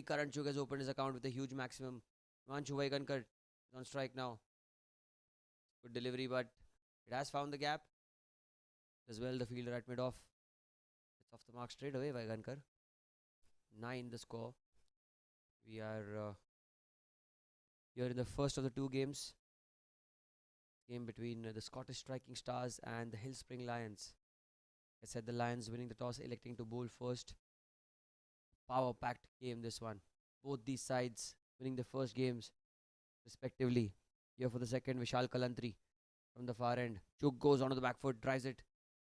Karan Chugh has opened his account with a huge maximum. Himanshu Vaigankar is on strike now. Good delivery, but it has found the gap. As well, the fielder at mid-off. It's off the mark straight away, Vaigankar. 9 the score. We are here in the first of the two games. Game between the Scottish Striking Stars and the Hill Spring Lions. I said the Lions winning the toss, electing to bowl first. Power packed game this one. Both these sides winning the first games respectively. Here for the second, Vishal Kalantri from the far end. Chugh goes onto the back foot, drives it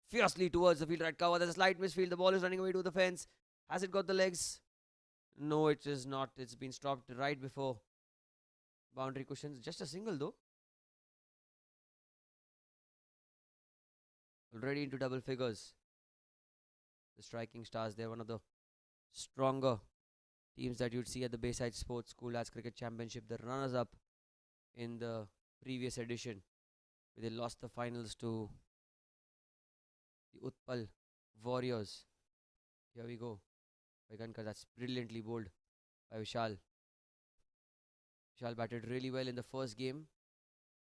fiercely towards the field right cover. There's a slight misfield. The ball is running away to the fence. Has it got the legs? No, it is not. It's been stopped right before boundary cushions. Just a single though. Already into double figures. The Striking Stars, they're one of the stronger teams that you'd see at the Bayside Sports School as Cricket Championship, the runners up in the previous edition. They lost the finals to the Utpal Warriors. Here we go. Vaigankar, that's brilliantly bowled by Vishal. Vishal batted really well in the first game.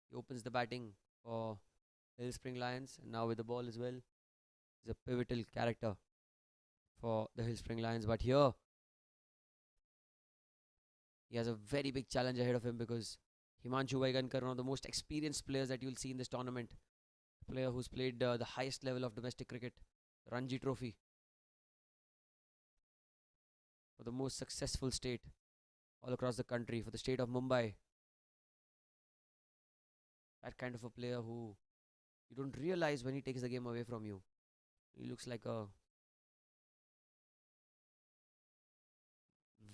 He opens the batting for Hill Spring Lions, and now with the ball as well. He's a pivotal character for the Hill Spring Lions. But here, he has a very big challenge ahead of him because Himanshu Vaigankar, one of the most experienced players that you'll see in this tournament, a player who's played the highest level of domestic cricket, the Ranji Trophy, for the most successful state all across the country, for the state of Mumbai. That kind of a player who you don't realize when he takes the game away from you. He looks like a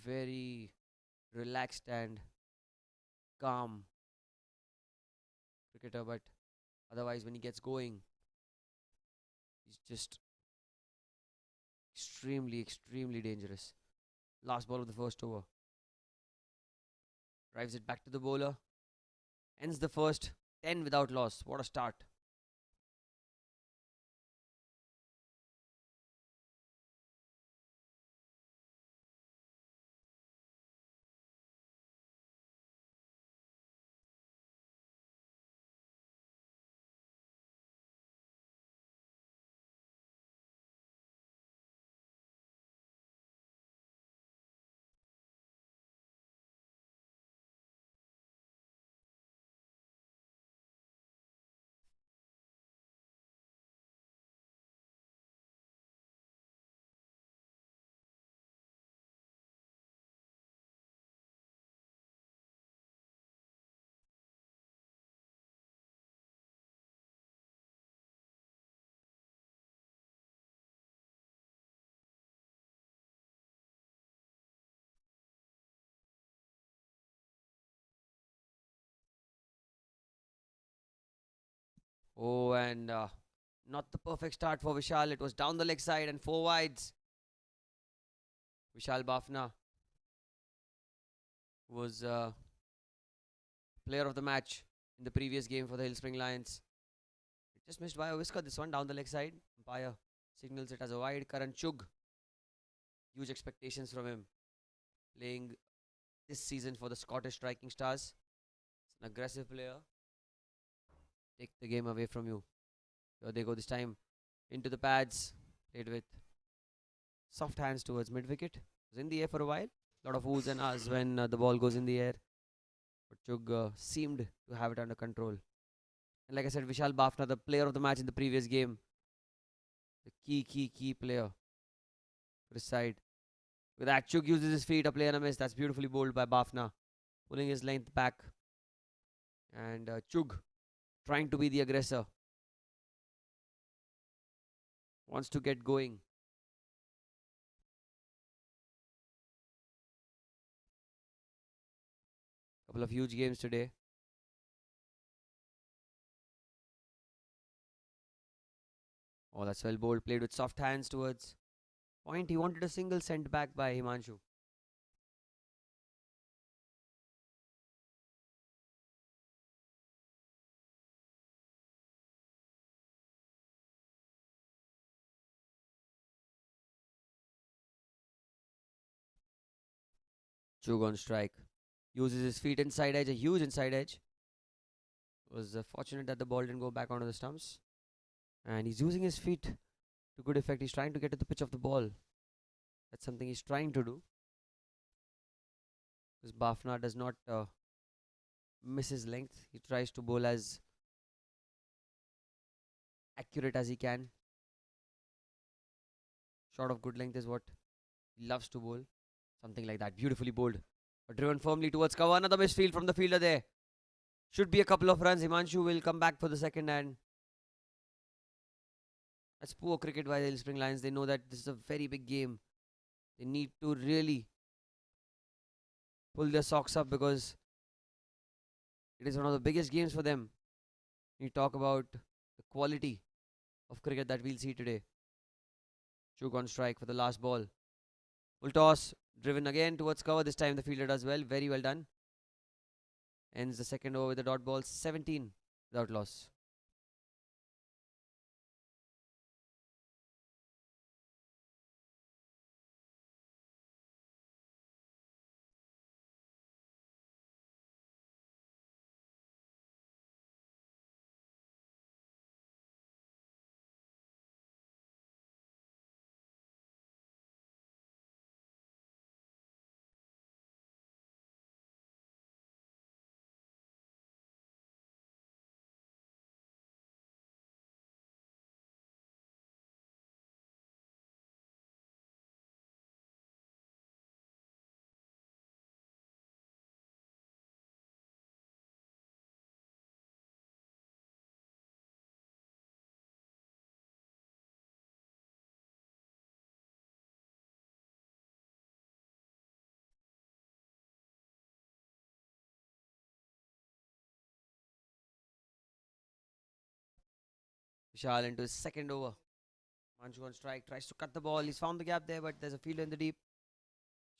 very relaxed and calm cricketer, but otherwise, when he gets going, he's just extremely dangerous. Last ball of the first over. Drives it back to the bowler. Ends the first 10 without loss. What a start. Oh, and not the perfect start for Vishal. It was down the leg side and four wides. Vishal Bafna was player of the match in the previous game for the Hill Spring Lions. It just missed by a whisker. This one down the leg side. Umpire signals it as a wide. Karan Chugh. Huge expectations from him. Playing this season for the Scottish Striking Stars. It's an aggressive player. Take the game away from you. Here they go this time into the pads. Played with soft hands towards mid wicket. Was in the air for a while. Lot of oohs and ahs when the ball goes in the air. But Chugh seemed to have it under control. And like I said, Vishal Bafna, the player of the match in the previous game. The key player for his side. With that, Chugh uses his feet, a play and a miss. That's beautifully bowled by Bafna. Pulling his length back. And Chugh trying to be the aggressor. Wants to get going. Couple of huge games today. Oh, that's well bowled. Played with soft hands towards point. He wanted a single sent back by Himanshu. Chug on strike. Uses his feet inside edge, a huge inside edge. Was fortunate that the ball didn't go back onto the stumps. And he's using his feet to good effect. He's trying to get to the pitch of the ball. That's something he's trying to do. Because Bafna does not miss his length. He tries to bowl as accurate as he can. Shot of good length is what he loves to bowl. Something like that. Beautifully bowled. But driven firmly towards cover. Another misfield from the fielder there. Should be a couple of runs. Himanshu will come back for the second, and that's poor cricket by the Hill Spring Lions. They know that this is a very big game. They need to really pull their socks up because it is one of the biggest games for them. We talk about the quality of cricket that we'll see today. Chug on strike for the last ball. Full toss, driven again towards cover. This time the fielder does well. Very well done. Ends the second over with a dot ball, 17 without loss. Vishal into his second over. Manchu on strike, tries to cut the ball. He's found the gap there, but there's a fielder in the deep.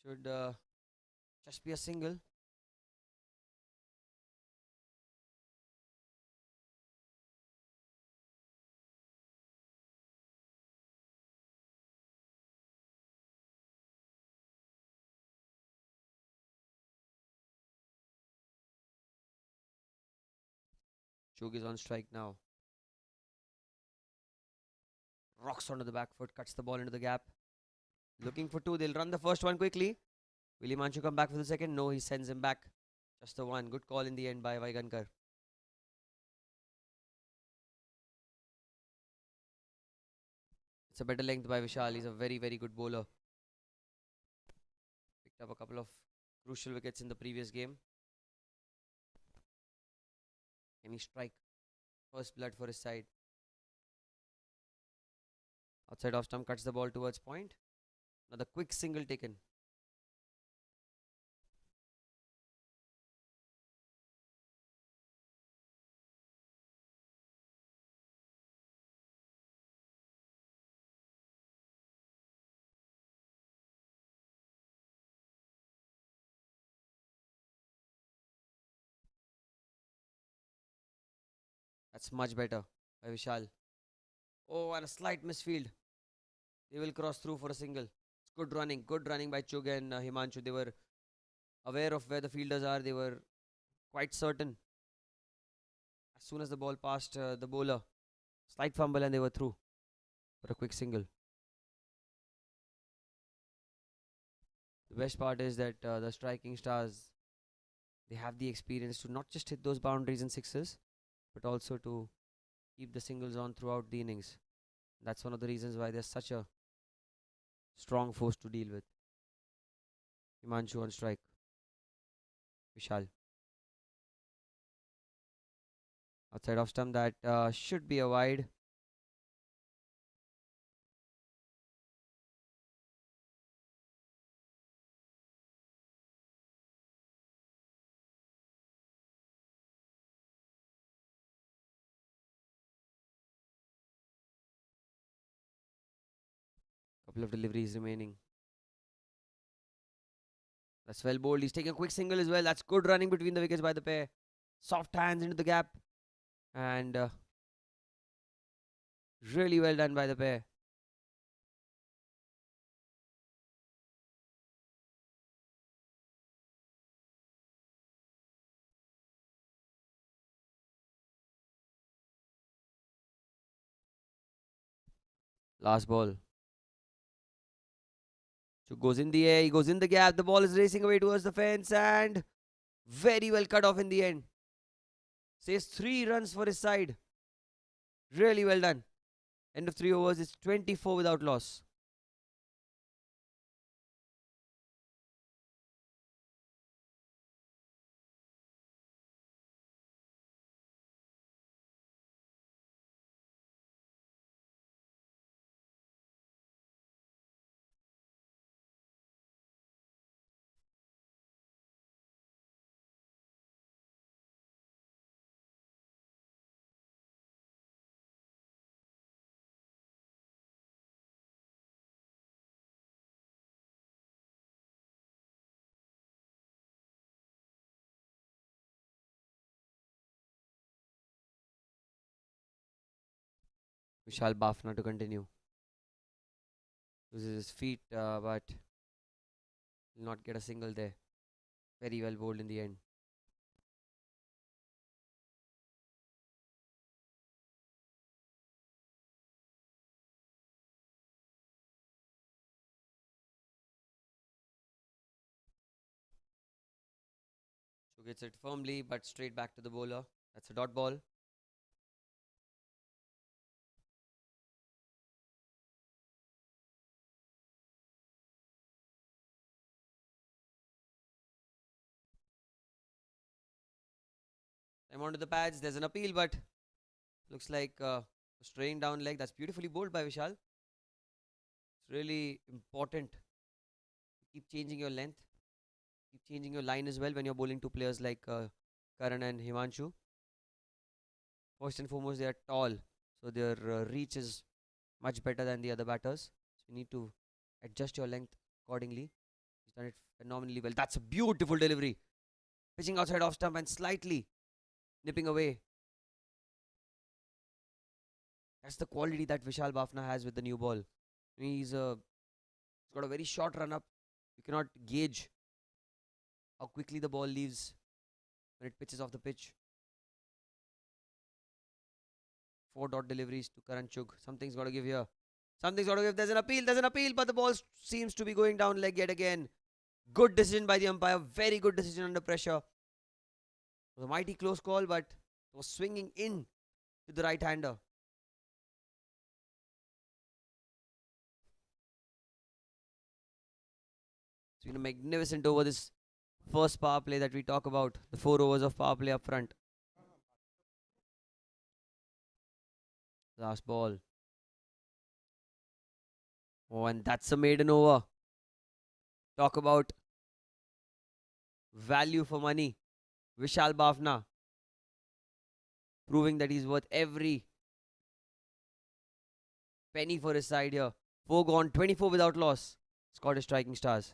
Should just be a single. Chug is on strike now. Rocks onto the back foot, cuts the ball into the gap. Looking for two. They'll run the first one quickly. Will Himanshu come back for the second? No, he sends him back. Just the one. Good call in the end by Vaigankar. It's a better length by Vishal. He's a very, very good bowler. Picked up a couple of crucial wickets in the previous game. Can he strike? First blood for his side. Outside off stump, cuts the ball towards point. Another quick single taken. That's much better by Vishal. Oh, and a slight misfield. They will cross through for a single. It's good running. Good running by Chug and Himanshu. They were aware of where the fielders are. They were quite certain. As soon as the ball passed the bowler, slight fumble and they were through for a quick single. The best part is that the striking stars, they have the experience to not just hit those boundaries and sixes, but also to keep the singles on throughout the innings. That's one of the reasons why they're such a strong force to deal with. Himanshu on strike. Vishal. Outside off stump, that should be a wide. Couple of deliveries remaining. That's well bowled. He's taking a quick single as well. That's good running between the wickets by the pair. Soft hands into the gap. And really well done by the pair. Last ball. So goes in the air, he goes in the gap. The ball is racing away towards the fence and very well cut off in the end. Says 3 runs for his side. Really well done. End of 3 overs, it's 24 without loss. Vishal Bafna to continue. Uses his feet, but will not get a single there. Very well bowled in the end. So gets it firmly, but straight back to the bowler. That's a dot ball. I'm onto the pads. There's an appeal, but looks like a straying down leg. That's beautifully bowled by Vishal. It's really important to keep changing your length, keep changing your line as well when you're bowling to players like Karan and Himanshu. First and foremost, they are tall, so their reach is much better than the other batters. So you need to adjust your length accordingly. He's done it phenomenally well. That's a beautiful delivery. Pitching outside off stump and slightly nipping away. That's the quality that Vishal Bafna has with the new ball. He's got a very short run up. You cannot gauge how quickly the ball leaves when it pitches off the pitch. 4 dot deliveries to Karan Chugh. Something's got to give here. Something's got to give. There's an appeal. There's an appeal, but the ball seems to be going down leg yet again. Good decision by the umpire. Very good decision under pressure. It was a mighty close call, but it was swinging in to the right hander. It's been a magnificent over this first power play that we talk about. The 4 overs of power play up front. Last ball. Oh, and that's a maiden over. Talk about value for money. Vishal Bafna proving that he's worth every penny for his side here. 4 gone, 24 without loss. Scottish striking stars.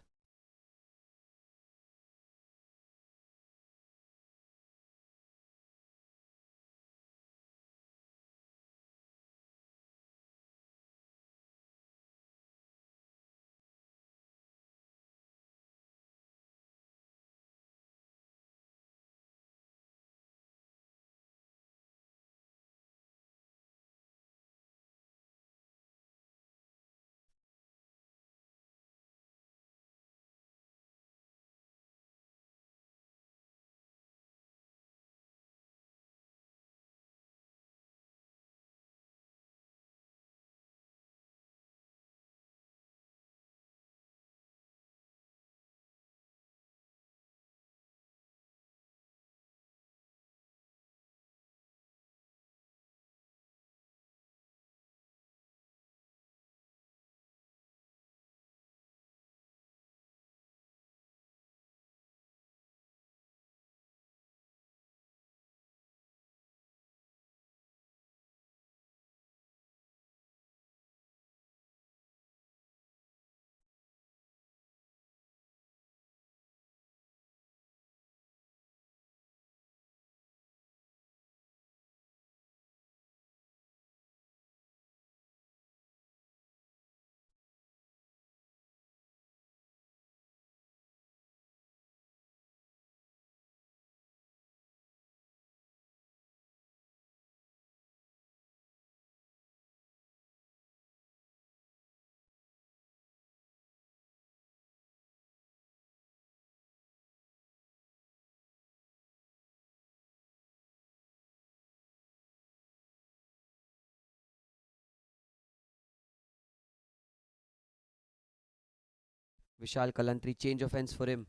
Vishal Kalantri, change offense for him.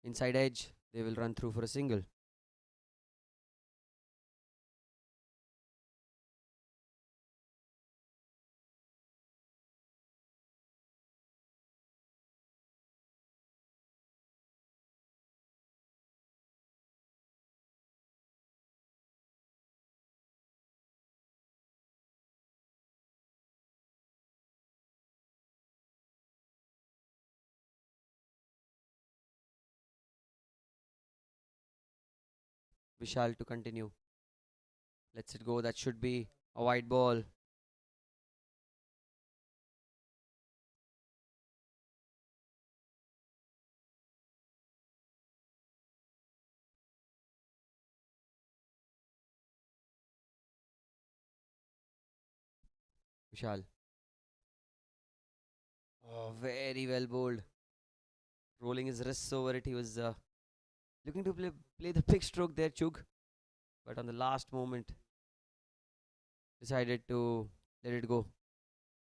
Inside edge, they will run through for a single. Vishal to continue. Lets it go. That should be a wide ball. Vishal. Oh, very well bowled. Rolling his wrists over it. He was looking to play the big stroke there, Chug. But on the last moment, decided to let it go.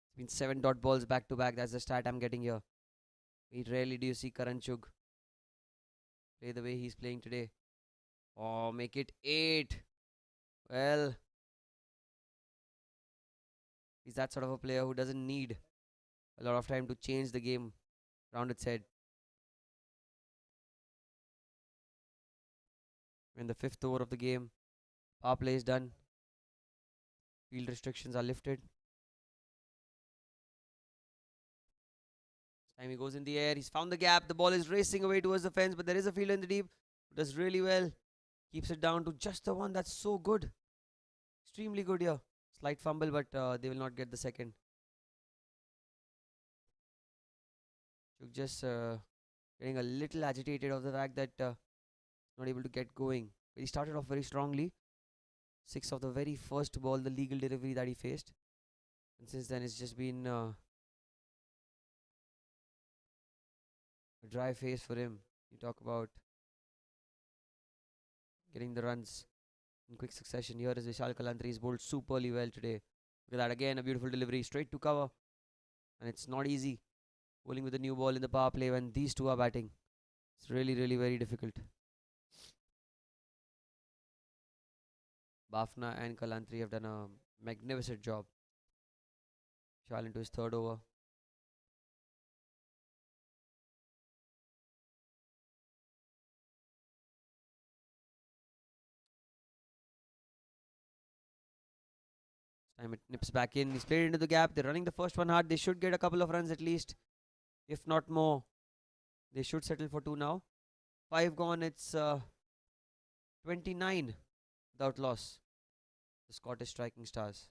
It's been 7 dot balls back to back. That's the stat I'm getting here. We rarely do you see Karan Chug play the way he's playing today. Oh, make it 8. Well, he's that sort of a player who doesn't need a lot of time to change the game round its head. In the 5th over of the game, power play is done. Field restrictions are lifted. This time he goes in the air. He's found the gap. The ball is racing away towards the fence, but there is a fielder in the deep who does really well. Keeps it down to just the one. That's so good. Extremely good here. Slight fumble, but they will not get the second. Just getting a little agitated of the fact that not able to get going. But he started off very strongly. 6 of the very first ball, the legal delivery that he faced. And since then, it's just been a dry face for him. You talk about getting the runs in quick succession. Here is Vishal Kalantri. He's bowled superly well today. Look at that again, a beautiful delivery straight to cover. And it's not easy bowling with a new ball in the power play when these two are batting. It's really, really very difficult. Bafna and Kalantri have done a magnificent job. Vishal into his 3rd over. Time it nips back in. He's played into the gap. They're running the first one hard. They should get a couple of runs at least, if not more. They should settle for 2 now. 5 gone. It's 29 without loss. The Scottish Striking Stars.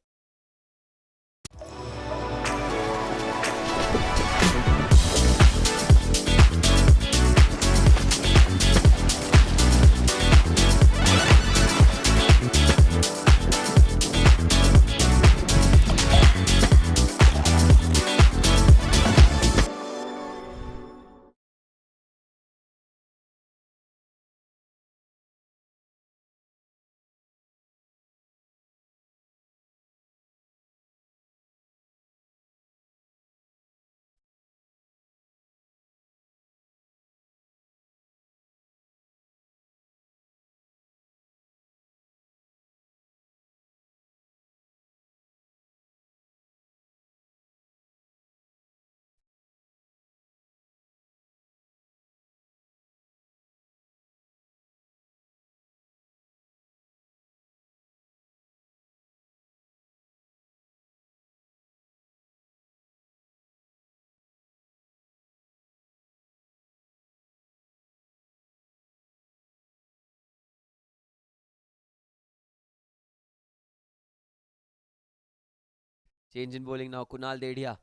Change in bowling now. Kunal Deia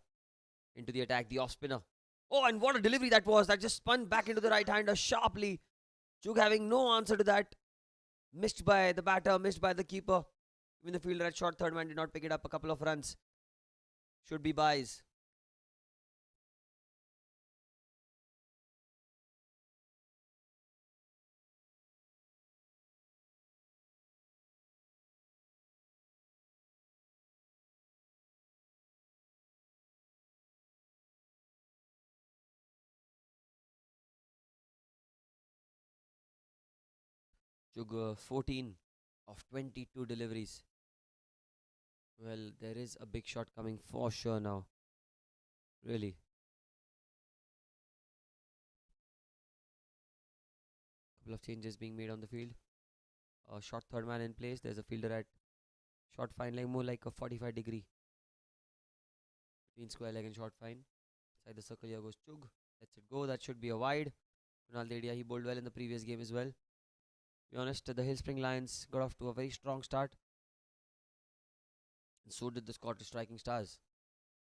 into the attack. The off spinner. Oh, and what a delivery that was. That just spun back into the right hander sharply. Chug having no answer to that. Missed by the batter, missed by the keeper. Even the fielder at short third man did not pick it up. A couple of runs. Should be buys. Chug 14 of 22 deliveries. Well, there is a big shot coming for sure now. Really. Couple of changes being made on the field. Short third man in place. There's a fielder at short fine leg, more like a 45-degree between square leg and short fine. Inside the circle here goes Chug. Lets it go. That should be a wide. Kunal Deia, he bowled well in the previous game as well. To be honest, the Hill Spring Lions got off to a very strong start. And so did the Scottish Striking Stars.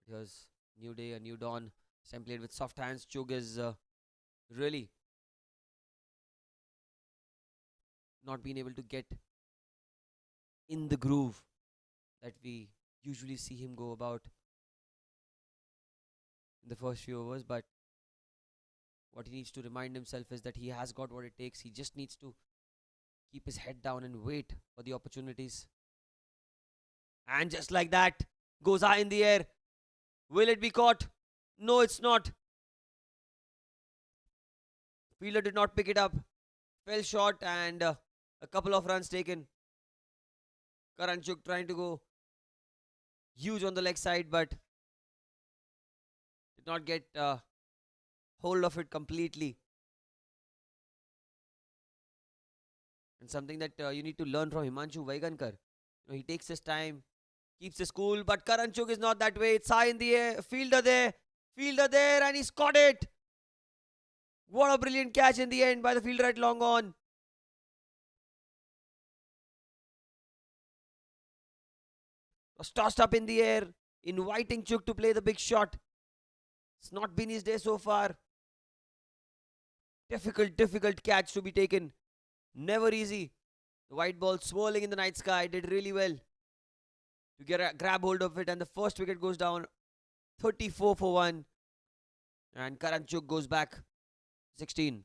But here's new day, a new dawn. Sam played with soft hands. Chug is really not been able to get in the groove that we usually see him go about in the first few overs. But what he needs to remind himself is that he has got what it takes. He just needs to keep his head down and wait for the opportunities. And just like that, goes high in the air. Will it be caught? No, it's not. Fielder did not pick it up. Fell short and a couple of runs taken. Karan Chug trying to go huge on the leg side, but did not get hold of it completely. And something that you need to learn from Himanshu Vaigankar. He takes his time, keeps his cool, but Karan Chug is not that way. It's high in the air. Fielder there, and he's caught it. What a brilliant catch in the end by the fielder at long on. Was tossed up in the air, inviting Chug to play the big shot. It's not been his day so far. Difficult catch to be taken. Never easy. The white ball swirling in the night sky. Did really well to get a grab hold of it. And the first wicket goes down 34 for 1. And Karan Chug goes back 16.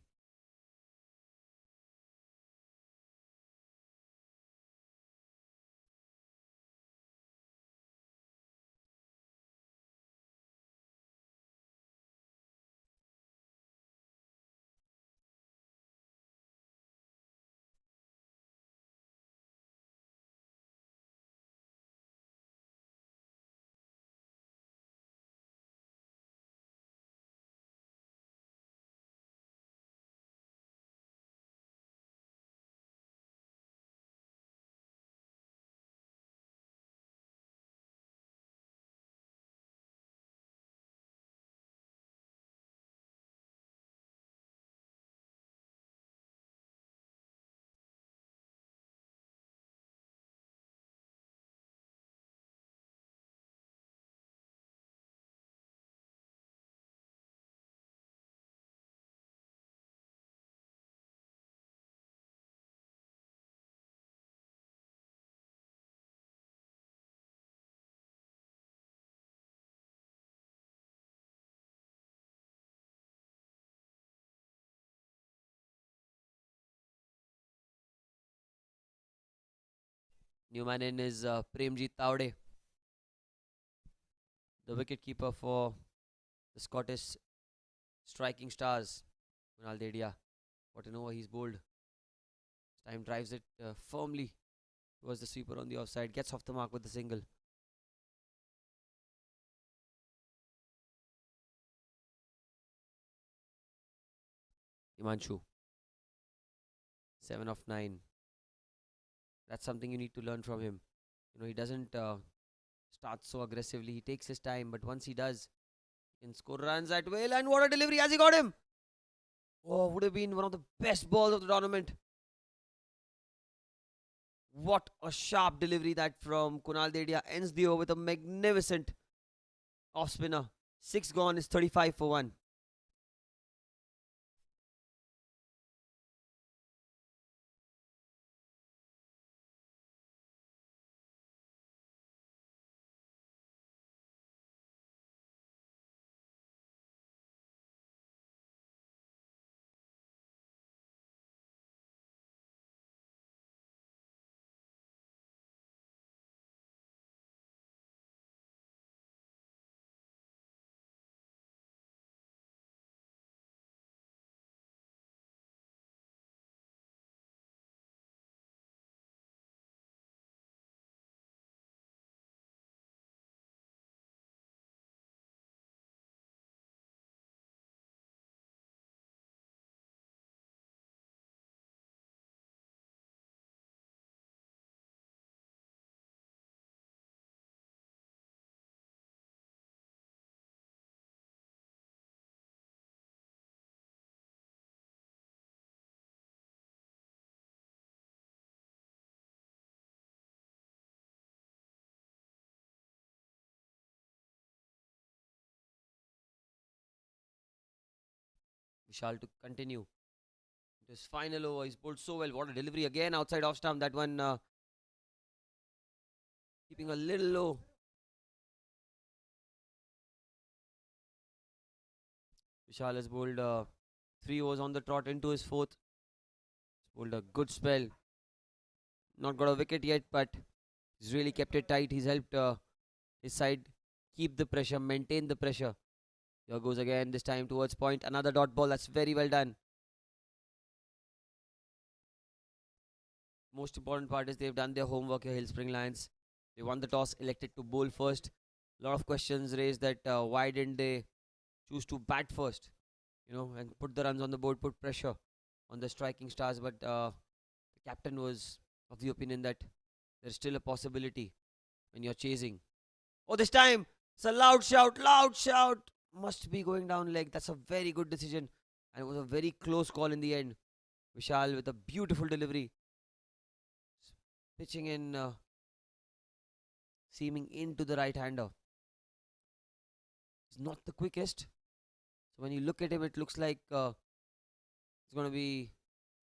New man in is Premjit Taude, the wicket-keeper for the Scottish Striking Stars. Kunal Deia, what an over he's bowled. Time drives it firmly towards the sweeper on the offside. Gets off the mark with the single. Himanshu, 7 of 9. That's something you need to learn from him. He doesn't start so aggressively. He takes his time, but once he does, he can score runs at will. And what a delivery! Has he got him? Oh, would have been one of the best balls of the tournament. What a sharp delivery that from Kunal Deia. Ends the over with a magnificent off spinner. 6 gone is 35 for 1. Vishal to continue. His final over, he's bowled so well. What a delivery again outside off stump. That one keeping a little low. Vishal has bowled 3 overs on the trot into his fourth. He's bowled a good spell. Not got a wicket yet, but he's really kept it tight. He's helped his side keep the pressure, maintain the pressure. Here goes again, this time towards point. Another dot ball. That's very well done. Most important part is they've done their homework here, Hill Spring Lions. They won the toss, elected to bowl first. A lot of questions raised that why didn't they choose to bat first, and put the runs on the board, put pressure on the striking stars. But the captain was of the opinion that there's still a possibility when you're chasing. Oh, this time it's a loud shout, loud shout. Must be going down leg. That's a very good decision. And it was a very close call in the end. Vishal with a beautiful delivery. Pitching in, seaming into the right hander. It's not the quickest. So when you look at him, it looks like it's going to be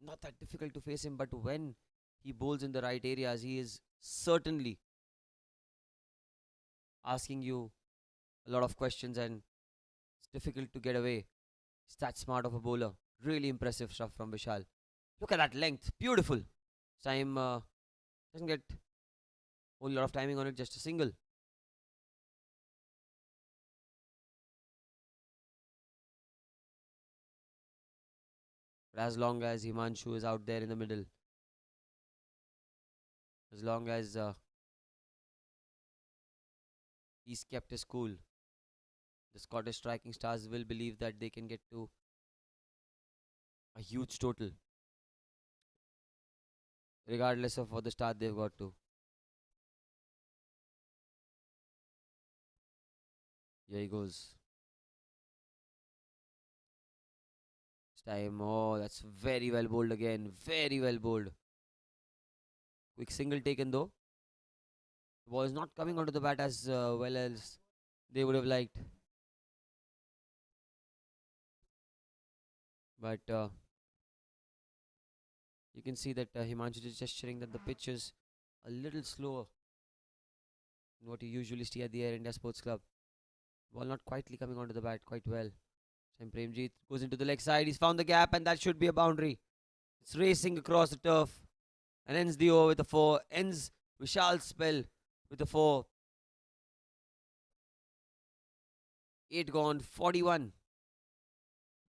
not that difficult to face him. But when he bowls in the right areas, he is certainly asking you a lot of questions, and it's difficult to get away. He's that smart of a bowler. Really impressive stuff from Vishal. Look at that length. Beautiful. This time doesn't get a whole lot of timing on it, just a single. But as long as Himanshu is out there in the middle, as long as he's kept his cool, the Scottish striking stars will believe that they can get to a huge total, regardless of what the start they've got to. Here he goes. This time, oh, that's very well bowled again. Very well bowled. Quick single taken though. The ball is not coming onto the bat as well as they would have liked. But you can see that Himanshu is gesturing that the pitch is a little slower than what you usually see at the Air India Sports Club. Ball not quietly coming onto the bat quite well. And Premjeet goes into the leg side. He's found the gap, and that should be a boundary. It's racing across the turf and ends the over with a 4. Ends Vishal's spell with a 4. 8 gone, 41.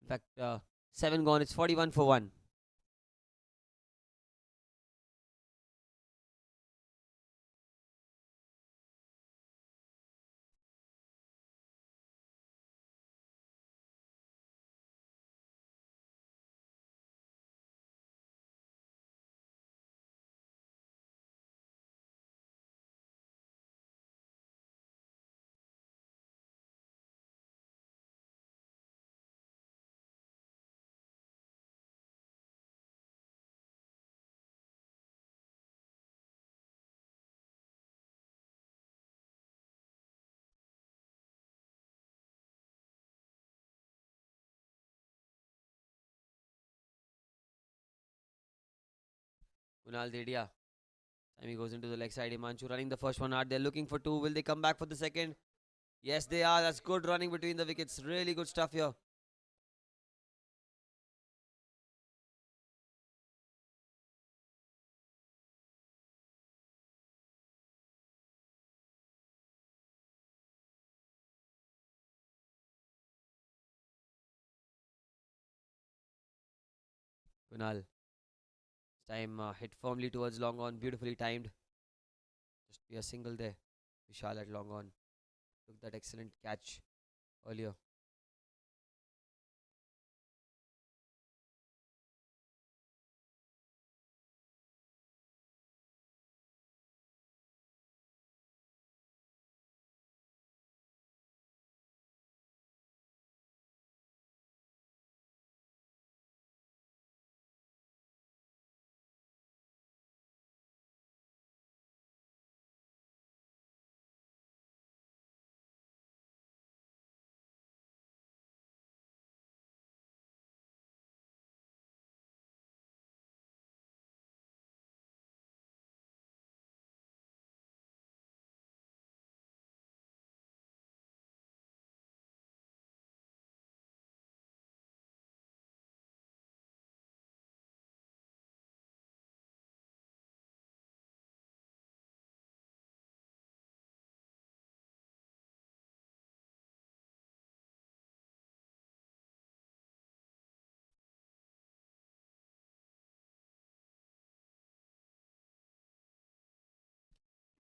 In fact, 7 gone. It's 41 for 1. Kunal Deia. Time he goes into the leg side. Himanshu running the first one hard. They're looking for 2. Will they come back for the second? Yes, they are. That's good running between the wickets. Really good stuff here. Kunal. This time hit firmly towards long on. Beautifully timed. Just be a single there. Vishal at long on. Took that excellent catch earlier.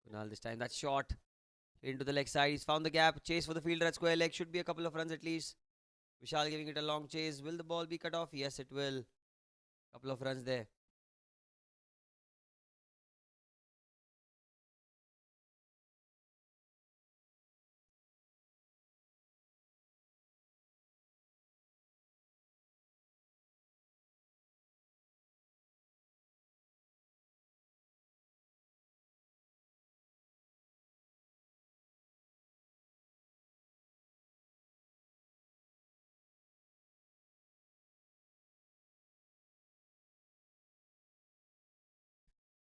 Kunal this time. That's short. Into the leg side. He's found the gap. Chase for the fielder at square leg. Should be a couple of runs at least. Vishal giving it a long chase. Will the ball be cut off? Yes, it will. Couple of runs there.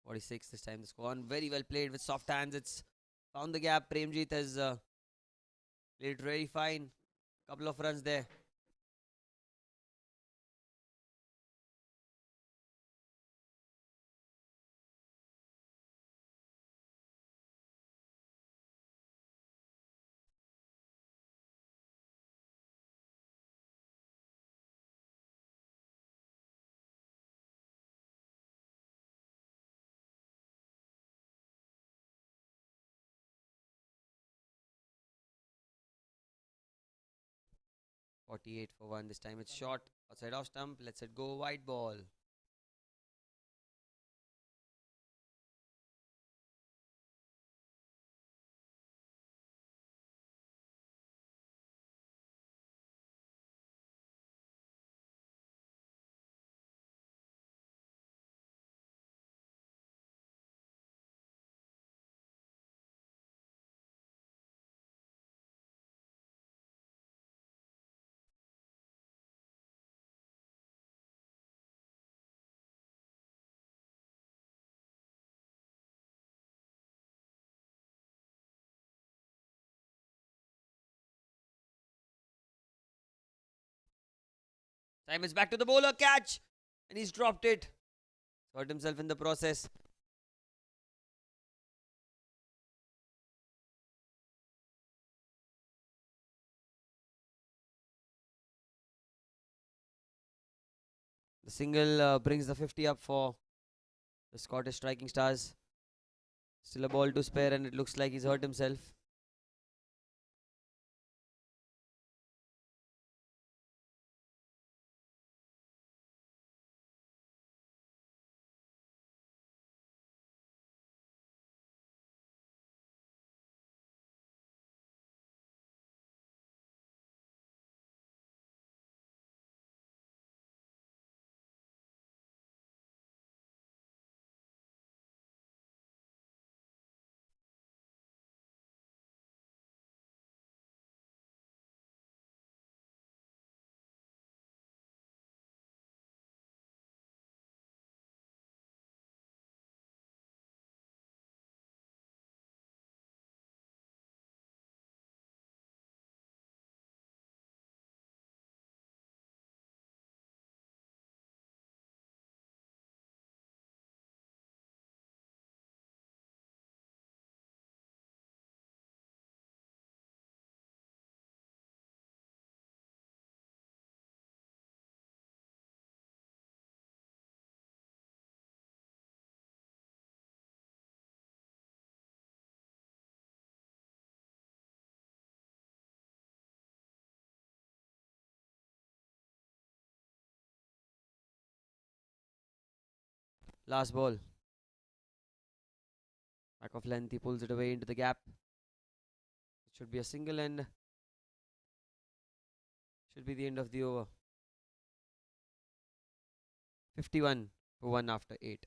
Forty-six this time. The score on very well played with soft hands. It's found the gap. Premjeet has played it very fine. Couple of runs there. Forty-eight for one. This time it's short. Outside off stump. Let's it go. Wide ball. Time is back to the bowler. Catch. And he's dropped it. Hurt himself in the process. The single brings the 50 up for the Scottish striking stars. Still a ball to spare, and it looks like he's hurt himself. Last ball. Back of length, he pulls it away into the gap. It should be a single and should be the end of the over. 51 for 1 after 8.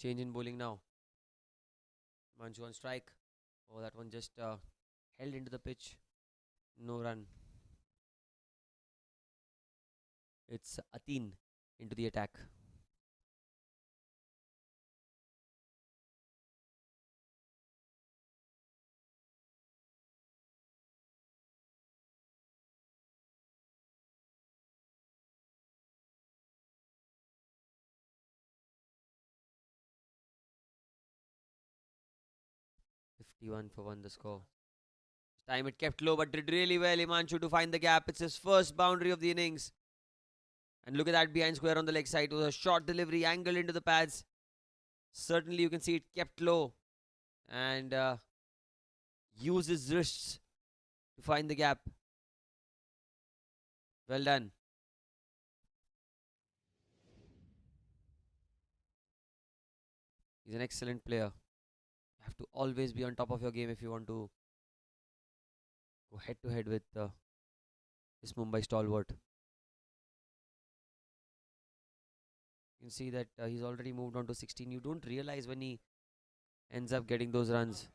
Change in bowling now. Manchu on strike. Oh, that one just held into the pitch. No run. It's Atin into the attack. One for 1 the score. This time it kept low but did really well. Himanshu to find the gap. It's his first boundary of the innings. And look at that behind square on the leg side. It was a short delivery angled into the pads. Certainly you can see it kept low. And used his wrists to find the gap. Well done. He's an excellent player. You have to always be on top of your game if you want to go head to head with this Mumbai stalwart. You can see that he's already moved on to 16. You don't realize when he ends up getting those runs.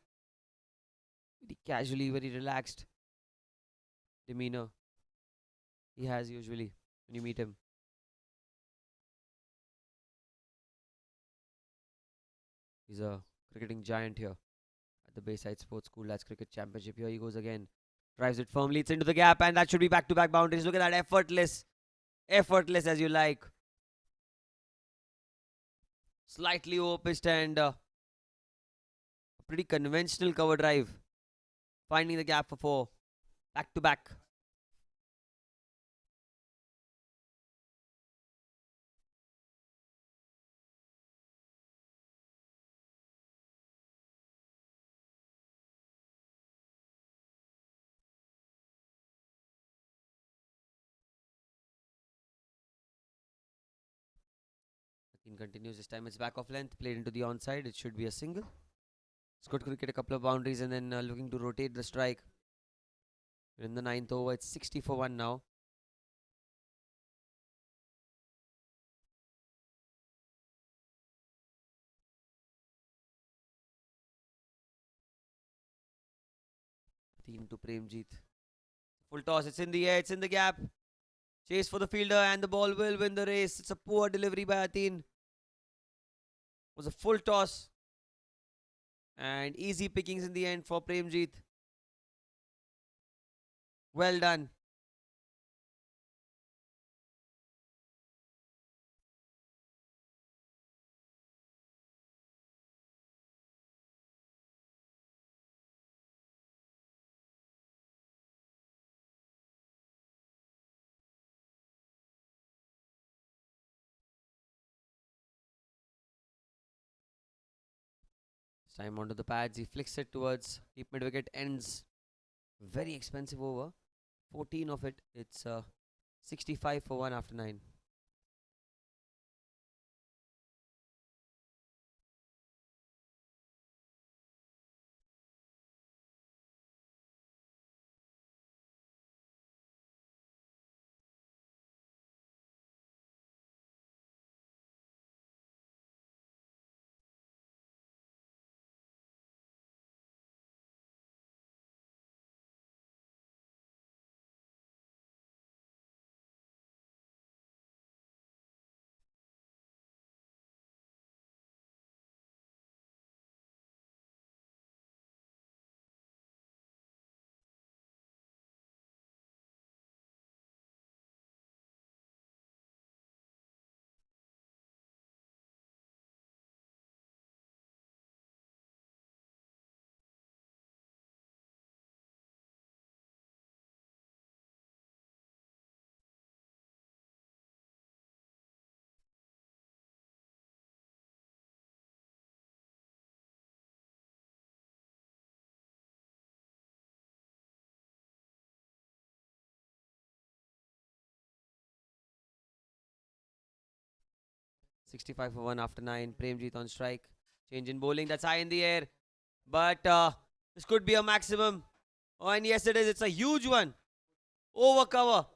Very casually, very relaxed demeanor he has usually when you meet him. He's a cricketing giant here at the Bayside Sports School Lads Cricket Championship. Here he goes again. Drives it firmly. It's into the gap and that should be back-to-back boundaries. Look at that. Effortless. Effortless as you like. Slightly over-pitched and a pretty conventional cover drive. Finding the gap for 4. Back-to-back. Continues. This time it's back off length, played into the onside. It should be a single. Scott cricket a couple of boundaries and then looking to rotate the strike. We're in the 9th over. It's 60 for 1 now. Team to Premjeet. Full toss. It's in the air. It's in the gap. Chase for the fielder and the ball will win the race. It's a poor delivery by Atin. Was a full toss and easy pickings in the end for Premjeet. Well done. Time onto the pads. He flicks it towards deep mid wicket. Ends. Very expensive over. 14 of it. It's 65 for 1 after 9. .65 for 1 after 9. Premjeet on strike. Change in bowling. That's high in the air. But this could be a maximum. Oh, and yes, it is. It's a huge one. Over cover.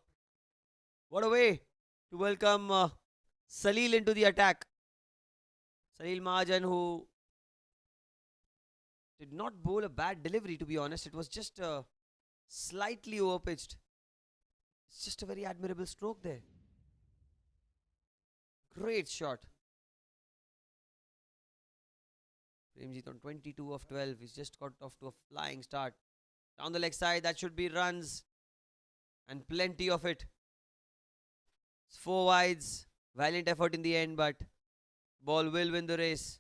What a way to welcome Salil into the attack. Salil Mahajan, who did not bowl a bad delivery, to be honest. It was just slightly overpitched. It's just a very admirable stroke there. Great shot. Premjit on 22 of 12. He's just got off to a flying start. Down the leg side, that should be runs. And plenty of it. It's 4 wides. Valiant effort in the end, but ball will win the race.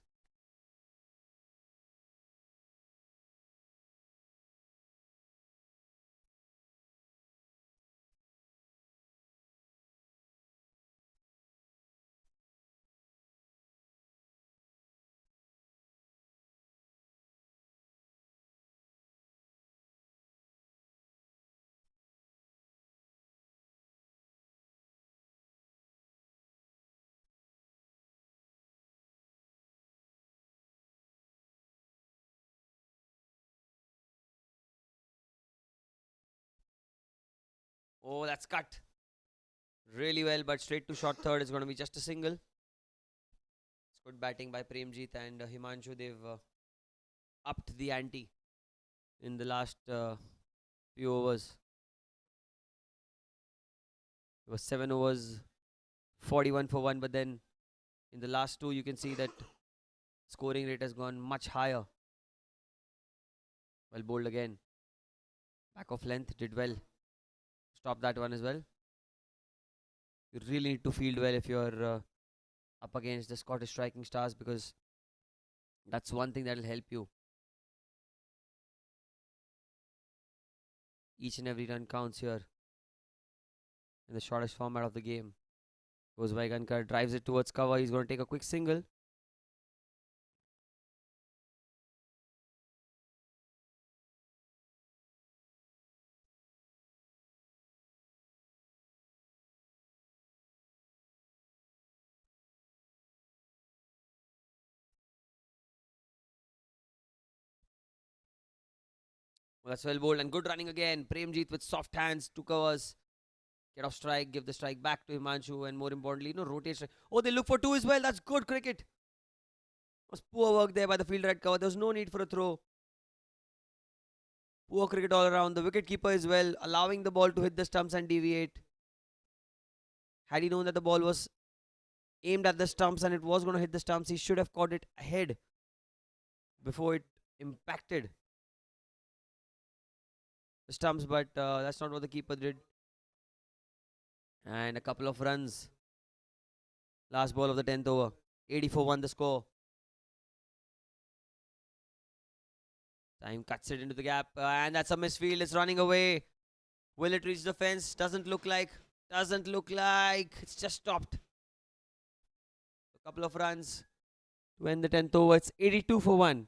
Oh, that's cut. Really well, but straight to short third is going to be just a single. It's good batting by Premjit and Himanshu. They've upped the ante in the last few overs. It was 7 overs, 41 for 1, but then in the last two, you can see that scoring rate has gone much higher. Well bowled again. Back of length, did well. Stop that one as well. You really need to field well if you're up against the Scottish striking stars, because that's one thing that will help you. Each and every run counts here in the shortest format of the game. Goes Vaigankar, drives it towards cover. He's going to take a quick single. Well, that's well bowled and good running again. Premjit with soft hands, 2 covers. Get off strike, give the strike back to Himanshu, and more importantly, rotate strike. Oh, they look for 2 as well. That's good cricket. It was poor work there by the fielder at cover. There was no need for a throw. Poor cricket all around. The wicketkeeper as well, allowing the ball to hit the stumps and deviate. Had he known that the ball was aimed at the stumps and it was going to hit the stumps, he should have caught it ahead before it impacted the stumps, but that's not what the keeper did. And a couple of runs. Last ball of the 10th over. 84 the score. Time cuts it into the gap, and that's a misfield. It's running away. Will it reach the fence? Doesn't look like. Doesn't look like. It's just stopped. A couple of runs to end the 10th over. It's 82 for 1.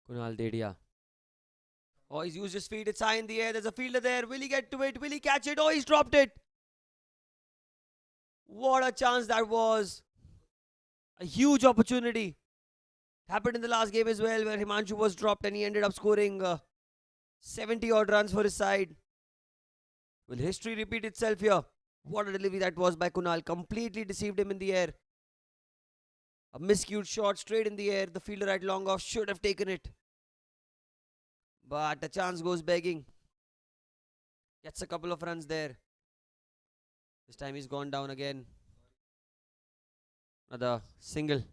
Kunal Deia. Oh, he's used his feet. It's high in the air. There's a fielder there. Will he get to it? Will he catch it? Oh, he's dropped it. What a chance that was. A huge opportunity. Happened in the last game as well, where Himanshu was dropped and he ended up scoring 70 odd runs for his side. Will history repeat itself here? What a delivery that was by Kunal. Completely deceived him in the air. A miscued shot straight in the air. The fielder at long off should have taken it. But the chance goes begging. Gets a couple of runs there. This time he's gone down again. Another single.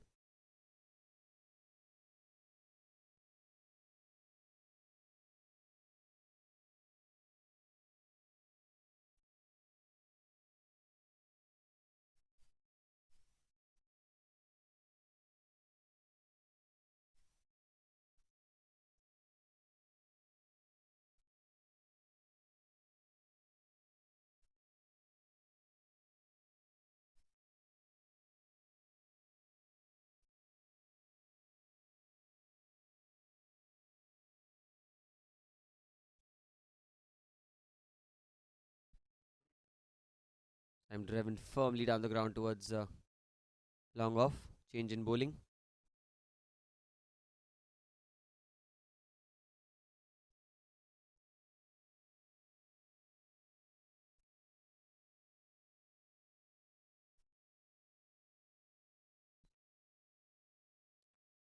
I'm driven firmly down the ground towards long off. Change in bowling.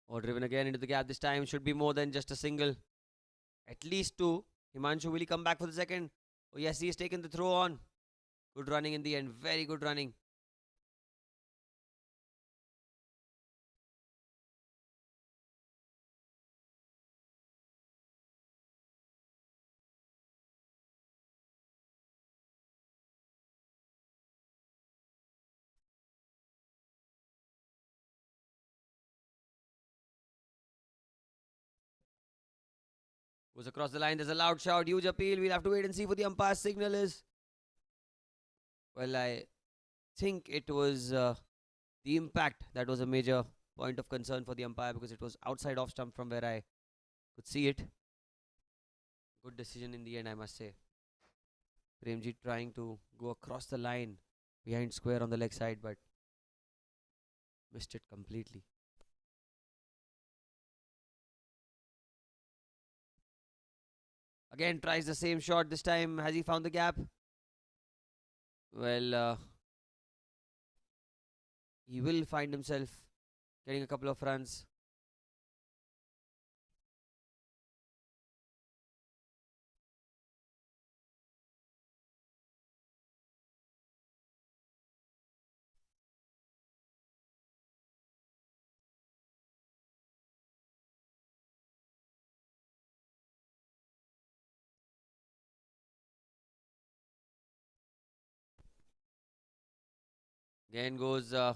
Or driven again into the gap this time. Should be more than just a single. At least two. Himanshu, will he come back for the second? Oh yes, he has taken the throw on. Good running in the end. Very good running. Goes across the line. There's a loud shout. Huge appeal. We'll have to wait and see what the umpire's signal is. Well, I think it was the impact that was a major point of concern for the umpire, because it was outside off stump from where I could see it. Good decision in the end, I must say. Premjit trying to go across the line behind square on the leg side, but missed it completely. Again tries the same shot. This time, has he found the gap? Well, he will find himself getting a couple of runs. Again goes down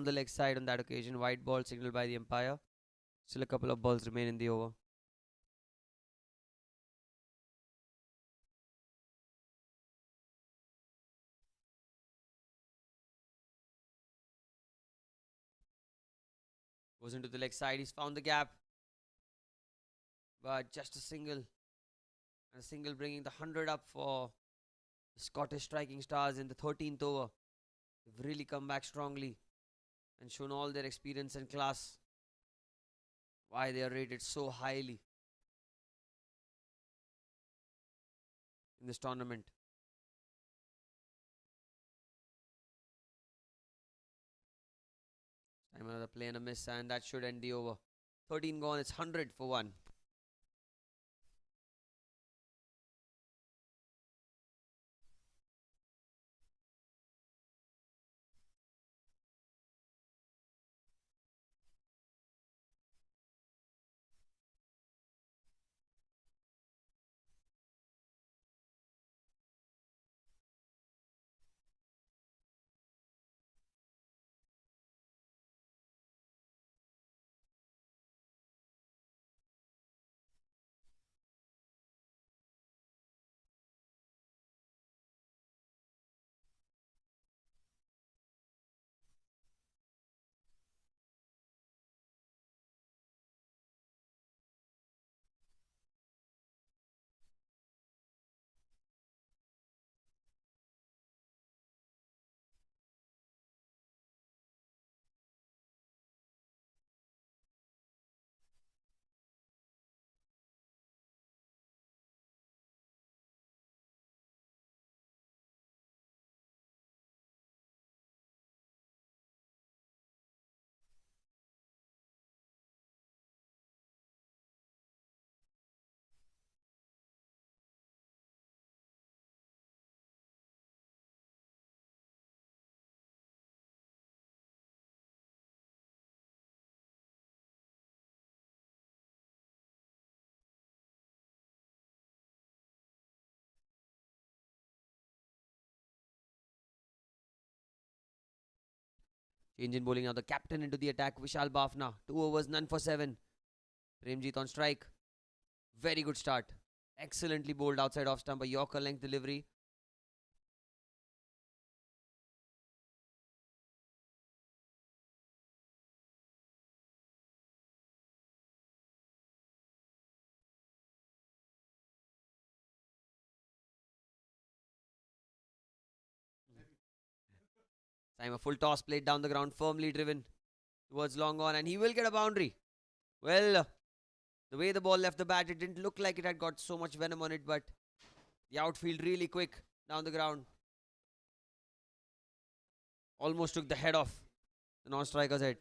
the leg side on that occasion. White ball signaled by the umpire. Still a couple of balls remain in the over. Goes into the leg side. He's found the gap. But just a single. And a single bringing the 100 up for the Scottish striking stars in the 13th over. They've really come back strongly and shown all their experience and class. Why they are rated so highly in this tournament. Time another play and a miss, and that should end the over. 13 gone. It's 100 for 1. Change in bowling now. The captain into the attack. Vishal Bafna. 2 overs, none for 7. Premjit on strike. Very good start. Excellently bowled outside off stump. A Yorker length delivery. Time a full toss played down the ground. Firmly driven towards long on. And he will get a boundary. Well, the way the ball left the bat, it didn't look like it had got so much venom on it. But the outfield really quick down the ground. Almost took the head off the non-striker's head.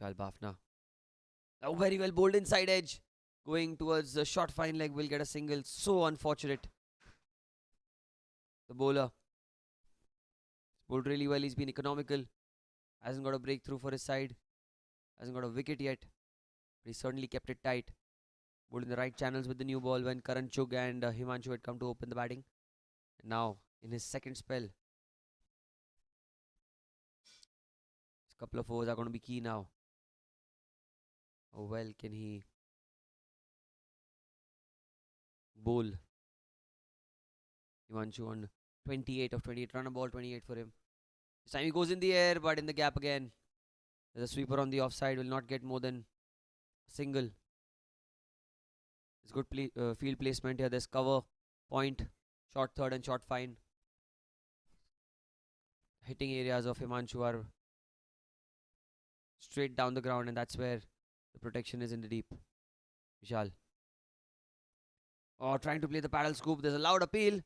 Vishal Bafna. Oh, very well bowled inside edge. Going towards the short fine leg will get a single. So unfortunate. The bowler bowled really well. He's been economical. Hasn't got a breakthrough for his side. Hasn't got a wicket yet. But he certainly kept it tight. Bowled in the right channels with the new ball when Karan Chugh and Himanshu had come to open the batting. And now, in his second spell, his couple of overs are going to be key now. How well can he bowl? Himanshu on 28 of 28. Run a ball, 28 for him. This time he goes in the air, but in the gap again. There's a sweeper on the offside. Will not get more than a single. It's good field placement here. There's cover, point, short third and short fine. Hitting areas of Himanshu are straight down the ground, and that's where the protection is in the deep. Vishal. Oh, trying to play the paddle scoop. There's a loud appeal.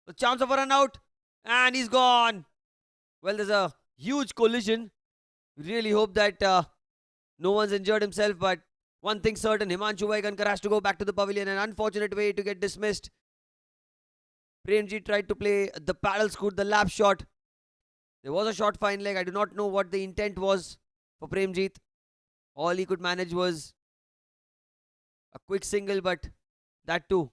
The chance of a run out. And he's gone. Well, there's a huge collision. We really hope that no one's injured himself. But one thing certain, Himanshu Vaigankar has to go back to the pavilion. An unfortunate way to get dismissed. Premjit tried to play the paddle scoop, the lap shot. There was a short fine leg. I do not know what the intent was for Premjit. All he could manage was a quick single, but that too.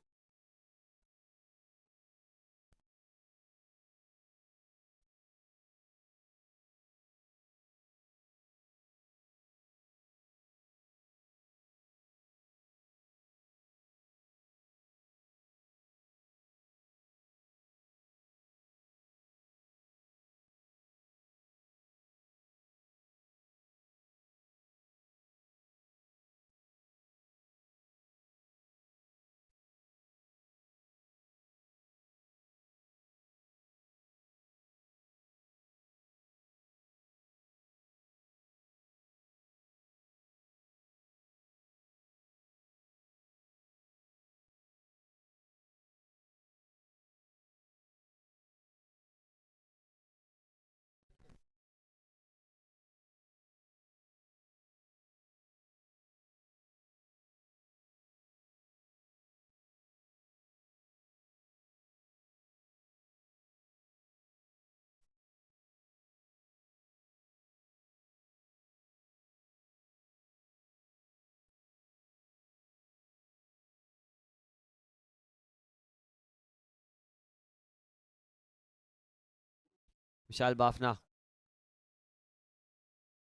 Vishal Bafna.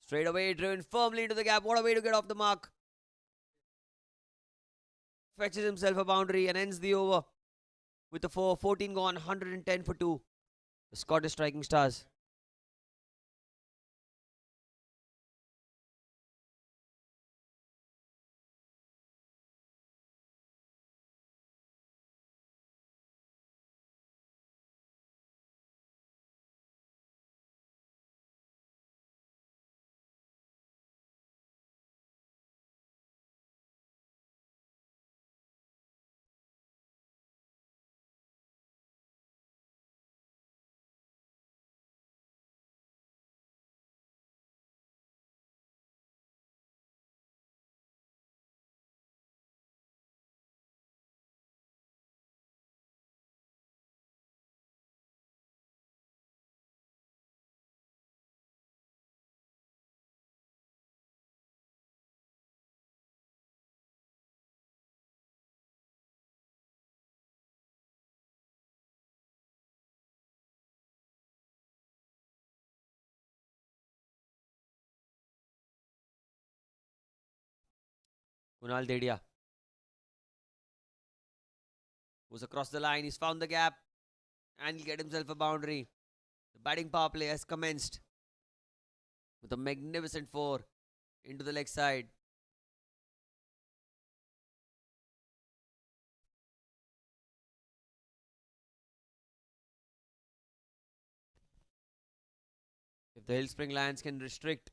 Straight away, driven firmly into the gap. What a way to get off the mark. Fetches himself a boundary and ends the over with the 14 gone, 110 for 2. The Scottish striking stars. Kunal Deia goes across the line. He's found the gap and he'll get himself a boundary. The batting power play has commenced with a magnificent four into the leg side. If the Hillspring Lions can restrict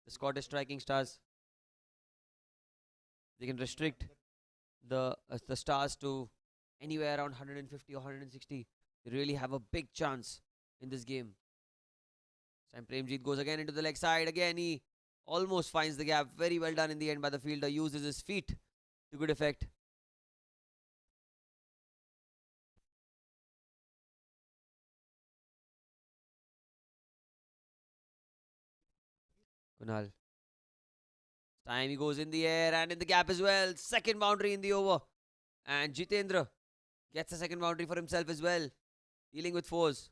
the Scottish striking stars, they can restrict the stars to anywhere around 150 or 160. They really have a big chance in this game. Sam Premjeet goes again into the leg side. Again, he almost finds the gap. Very well done in the end by the fielder. Uses his feet to good effect. Kunal. Time he goes in the air and in the gap as well. Second boundary in the over. And Jitendra gets a second boundary for himself as well. Dealing with fours.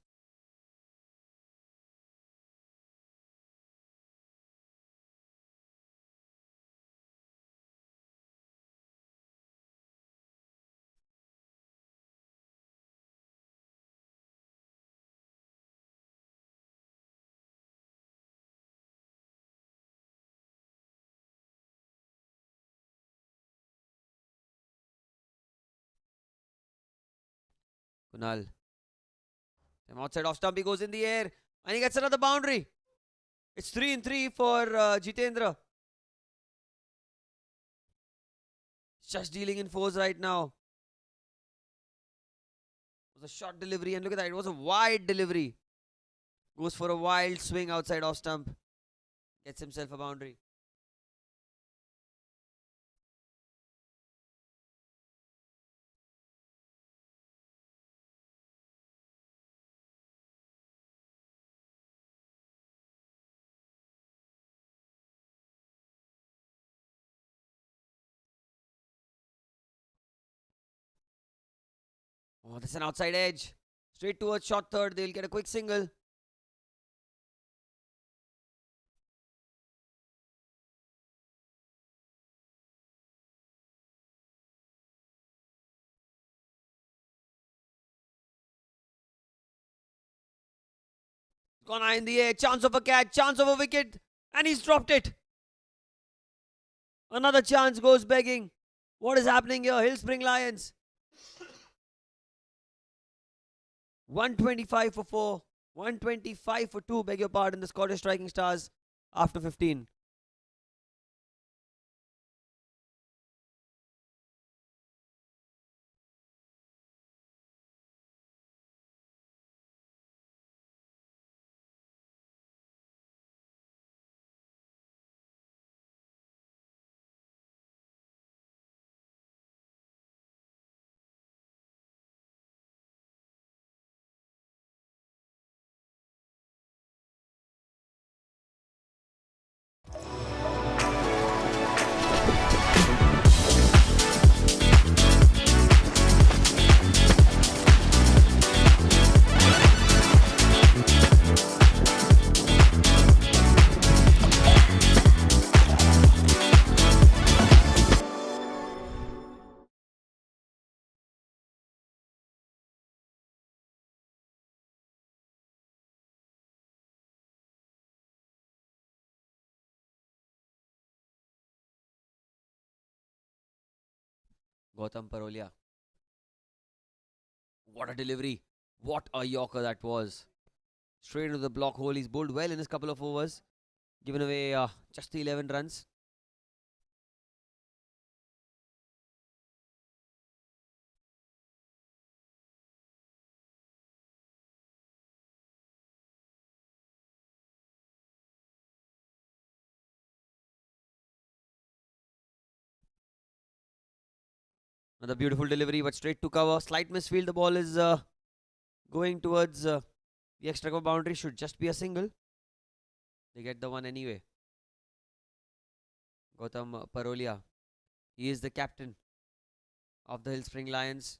Kunal. From outside off stump, he goes in the air and he gets another boundary. It's 3 and 3 for Jitendra. Just dealing in fours right now. It was a short delivery and look at that. It was a wide delivery. Goes for a wild swing outside off stump. Gets himself a boundary. Oh, that's an outside edge. Straight towards short third. They'll get a quick single. Gone high in the air. Chance of a catch. Chance of a wicket. And he's dropped it. Another chance goes begging. What is happening here? Hillspring Lions. 125 for 4. 125 for 2, beg your pardon. The Scottish striking stars after 15. Gautam Parolia. What a delivery. What a yorker that was. Straight into the block hole. He's bowled well in his couple of overs. Given away just the 11 runs. Another beautiful delivery, but straight to cover. Slight misfield. The ball is going towards the extra cover boundary. Should just be a single. They get the one anyway. Gautam Parolia. He is the captain of the Hillspring Lions.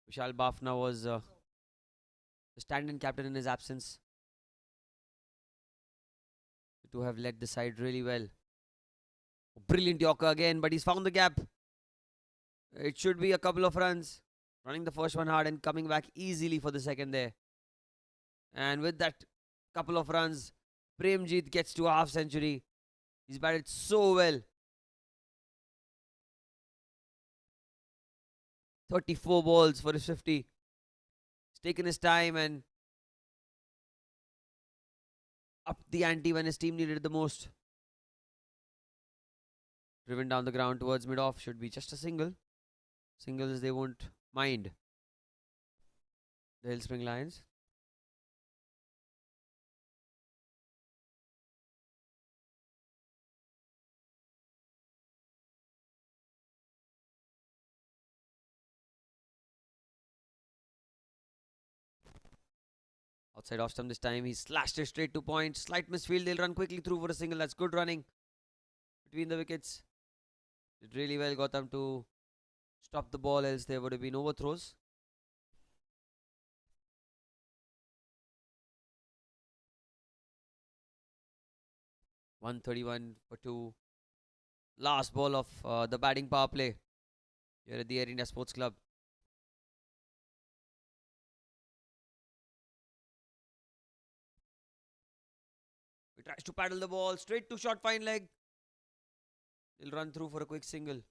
Vishal Bafna was the stand-in captain in his absence. To have led the side really well Brilliant Yorker again, but he's found the gap. It should be a couple of runs. Running the first one hard and coming back easily for the second there. And with that couple of runs, Premjit gets to a half century. He's batted so well. 34 balls for his 50. He's taken his time and upped the ante when his team needed it the most. Driven down the ground towards mid-off, should be just a single. Singles they won't mind. The Hill Spring Lions. Outside off stump this time. He slashed it straight to point. Slight misfield. They'll run quickly through for a single. That's good running between the wickets. Did really well. Got them to stop the ball, else there would have been overthrows. .131 for 2. Last ball of the batting power play here at the Air India Sports Club. He tries to paddle the ball straight to short fine leg. He'll run through for a quick single.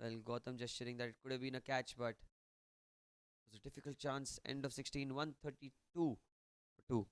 Well, Gotham gesturing that it could have been a catch, but it was a difficult chance. End of 16, 132 for 2.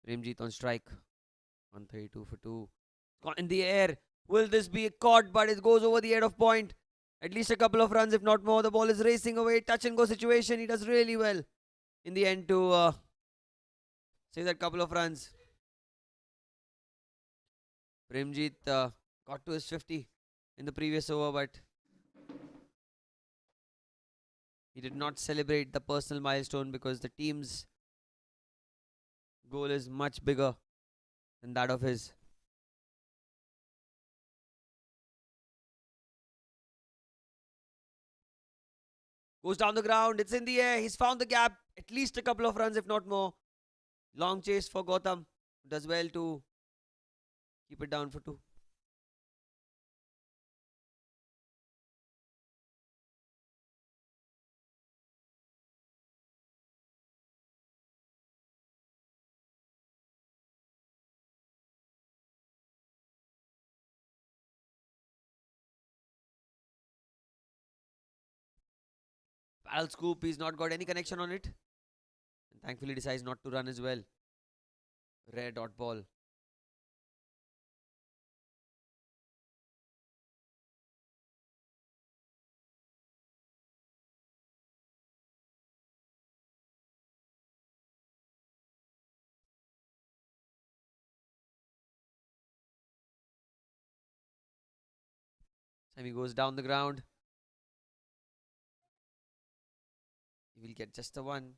Premjit on strike. 132 for 2. Gone in the air. Will this be caught? But it goes over the head of point. At least a couple of runs, if not more. The ball is racing away. Touch and go situation. He does really well in the end to save that couple of runs. Premjit got to his 50 in the previous over, but he did not celebrate the personal milestone because the team's goal is much bigger than that of his. Goes down the ground. It's in the air. He's found the gap. At least a couple of runs, if not more. Long chase for Gotham. Does well to keep it down for 2. I'll scoop. He's not got any connection on it. And thankfully decides not to run as well. Rare dot ball. Time he goes down the ground. He will get just a one.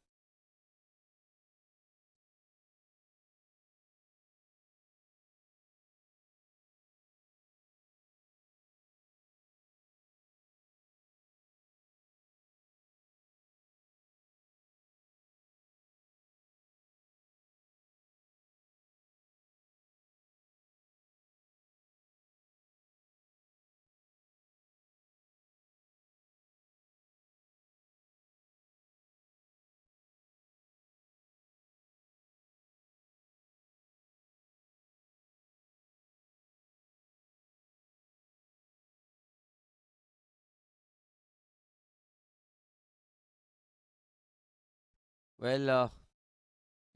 Well, the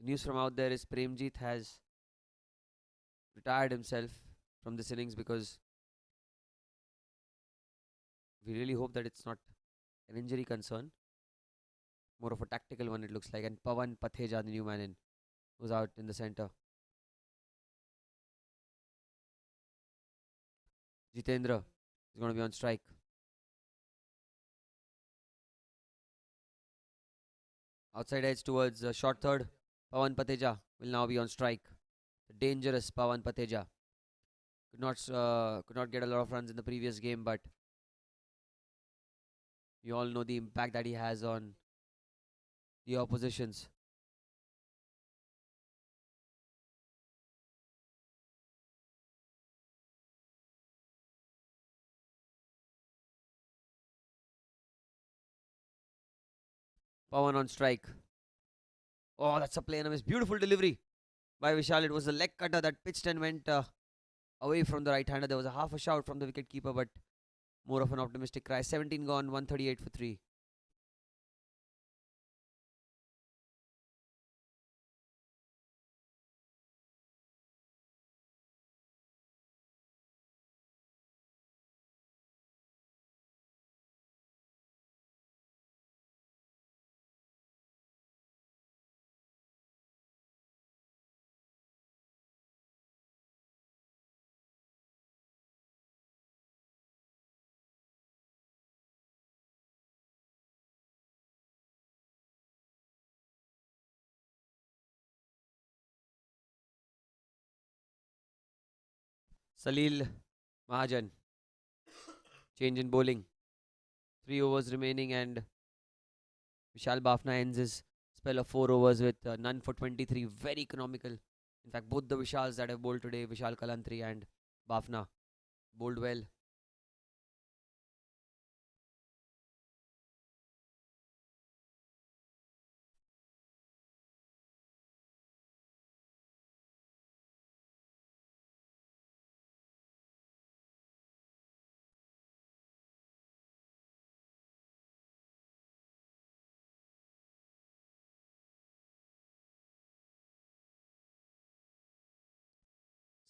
news from out there is Premjit has retired himself from this innings because we really hope that it's not an injury concern. More of a tactical one, it looks like. And Pawan Patheja, the new man in, was out in the center. Jitendra is going to be on strike. Outside edge towards short third. Pawan Patheja will now be on strike. The dangerous Pawan Patheja could not get a lot of runs in the previous game, but you all know the impact that he has on the oppositions. Pawan on strike. Oh, that's a play and a miss. Beautiful delivery by Vishal. It was a leg cutter that pitched and went away from the right hander. There was a half a shout from the wicket keeper, but more of an optimistic cry. 17 gone, 138 for 3. Salil Mahajan, change in bowling. 3 overs remaining, and Vishal Bafna ends his spell of 4 overs with none for 23. Very economical. In fact, both the Vishals that have bowled today, Vishal Kalantri and Bafna, bowled well.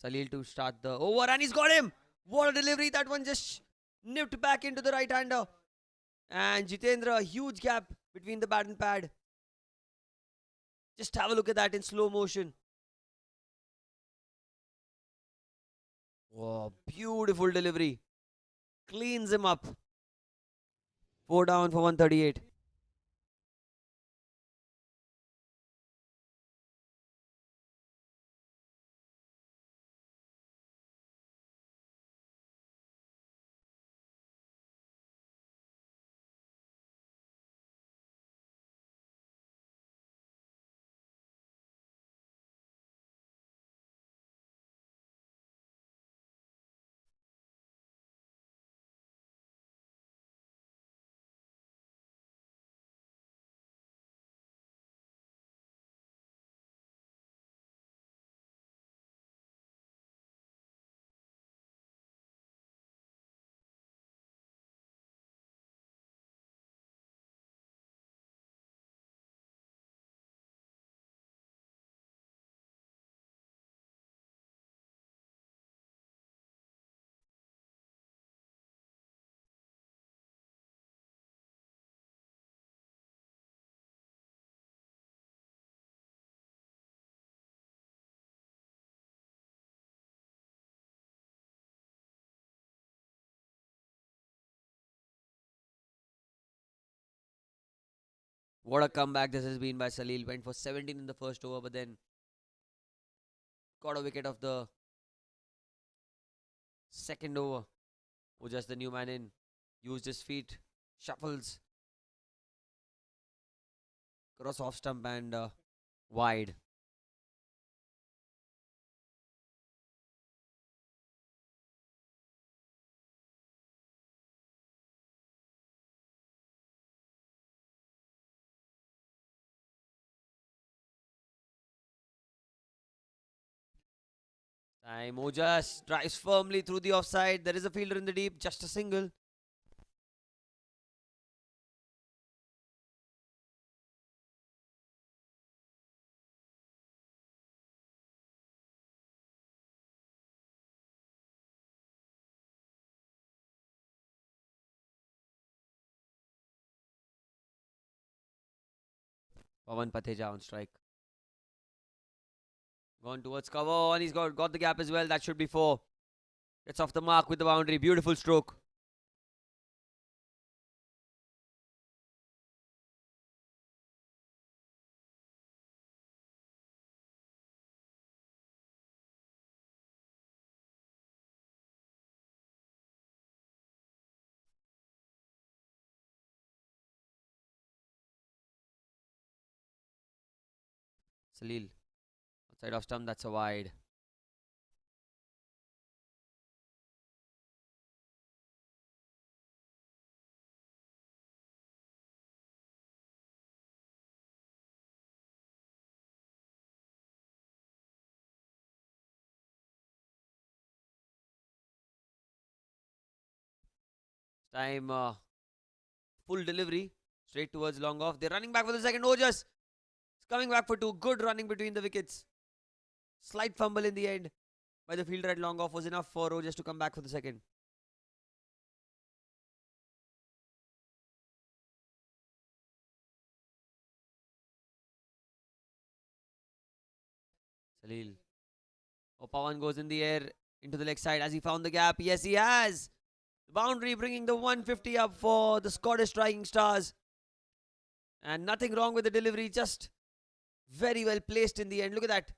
Salil to start the over, and he's got him. What a delivery! That one just nipped back into the right hander. And Jitendra, a huge gap between the bat and pad. Just have a look at that in slow motion. Oh, beautiful delivery. Cleans him up. 4 down for 138. What a comeback this has been by Salil. Went for 17 in the first over, but then got a wicket of the second over. Who just the new man in. Used his feet. Shuffles. Cross off stump and wide. Time Ojas drives firmly through the offside. There is a fielder in the deep. Just a single. Pawan Patheja on strike. Gone towards cover and he's got the gap as well. That should be four. It's off the mark with the boundary. Beautiful stroke. Salil. Outside off stump. That's a wide. Time full delivery. Straight towards long off. They're running back for the second. Ojas. It's coming back for two. Good running between the wickets. Slight fumble in the end by the fielder at long off was enough for Ojas to come back for the second. Salil. Oh, Pawan goes in the air into the leg side. Has he found the gap? Yes, he has. The boundary bringing the 150 up for the Scottish striking stars. And nothing wrong with the delivery. Just very well placed in the end. Look at that.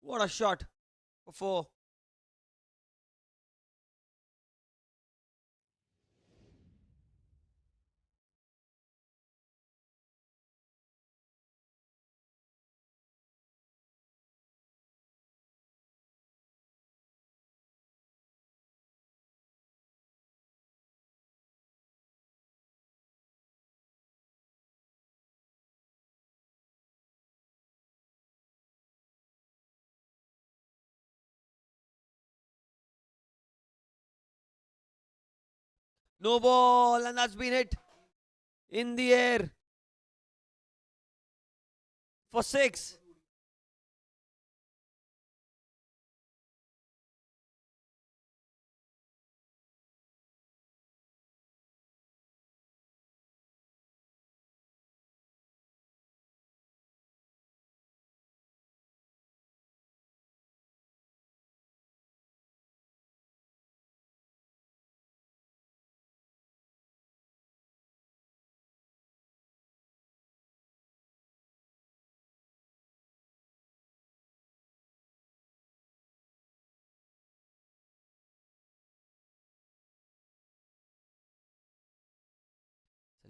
What a shot for four. No ball, and that's been hit in the air for six.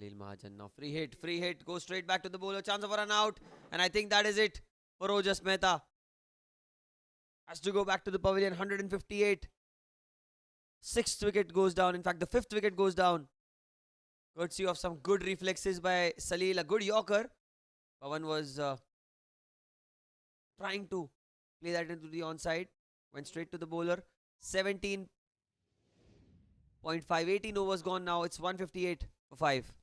Salil Mahajan now free hit, goes straight back to the bowler, chance of a run out, and I think that is it for Ojas Mehta. Has to go back to the pavilion, 158. Sixth wicket goes down, in fact the fifth wicket goes down. Courtesy of some good reflexes by Salil, a good Yorker. Pawan was trying to play that into the onside, went straight to the bowler. 17.5, 18 overs gone now, it's 158 for 5.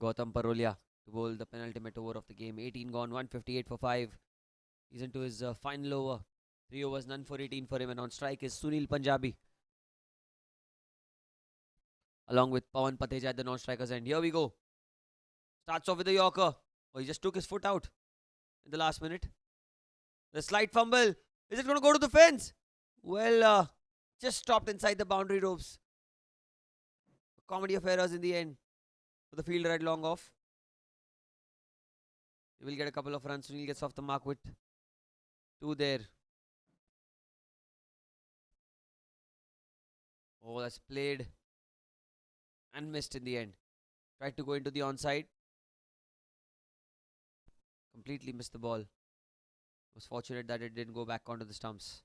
Gautam Parolia to bowl the penultimate over of the game. 18 gone, 158 for 5. He's into his final over. 3 overs, none for 18 for him. And on strike is Sunil Punjabi, along with Pawan Pateja at the non-strikers end. Here we go. Starts off with a Yorker. Oh, he just took his foot out in the last minute. The slight fumble. Is it going to go to the fence? Well, just stopped inside the boundary ropes. A comedy of errors in the end for the fielder at long off. He will get a couple of runs. Sunil gets off the mark with 2 there. Oh, that's played and missed in the end. Tried to go into the onside. Completely missed the ball. Was fortunate that it didn't go back onto the stumps.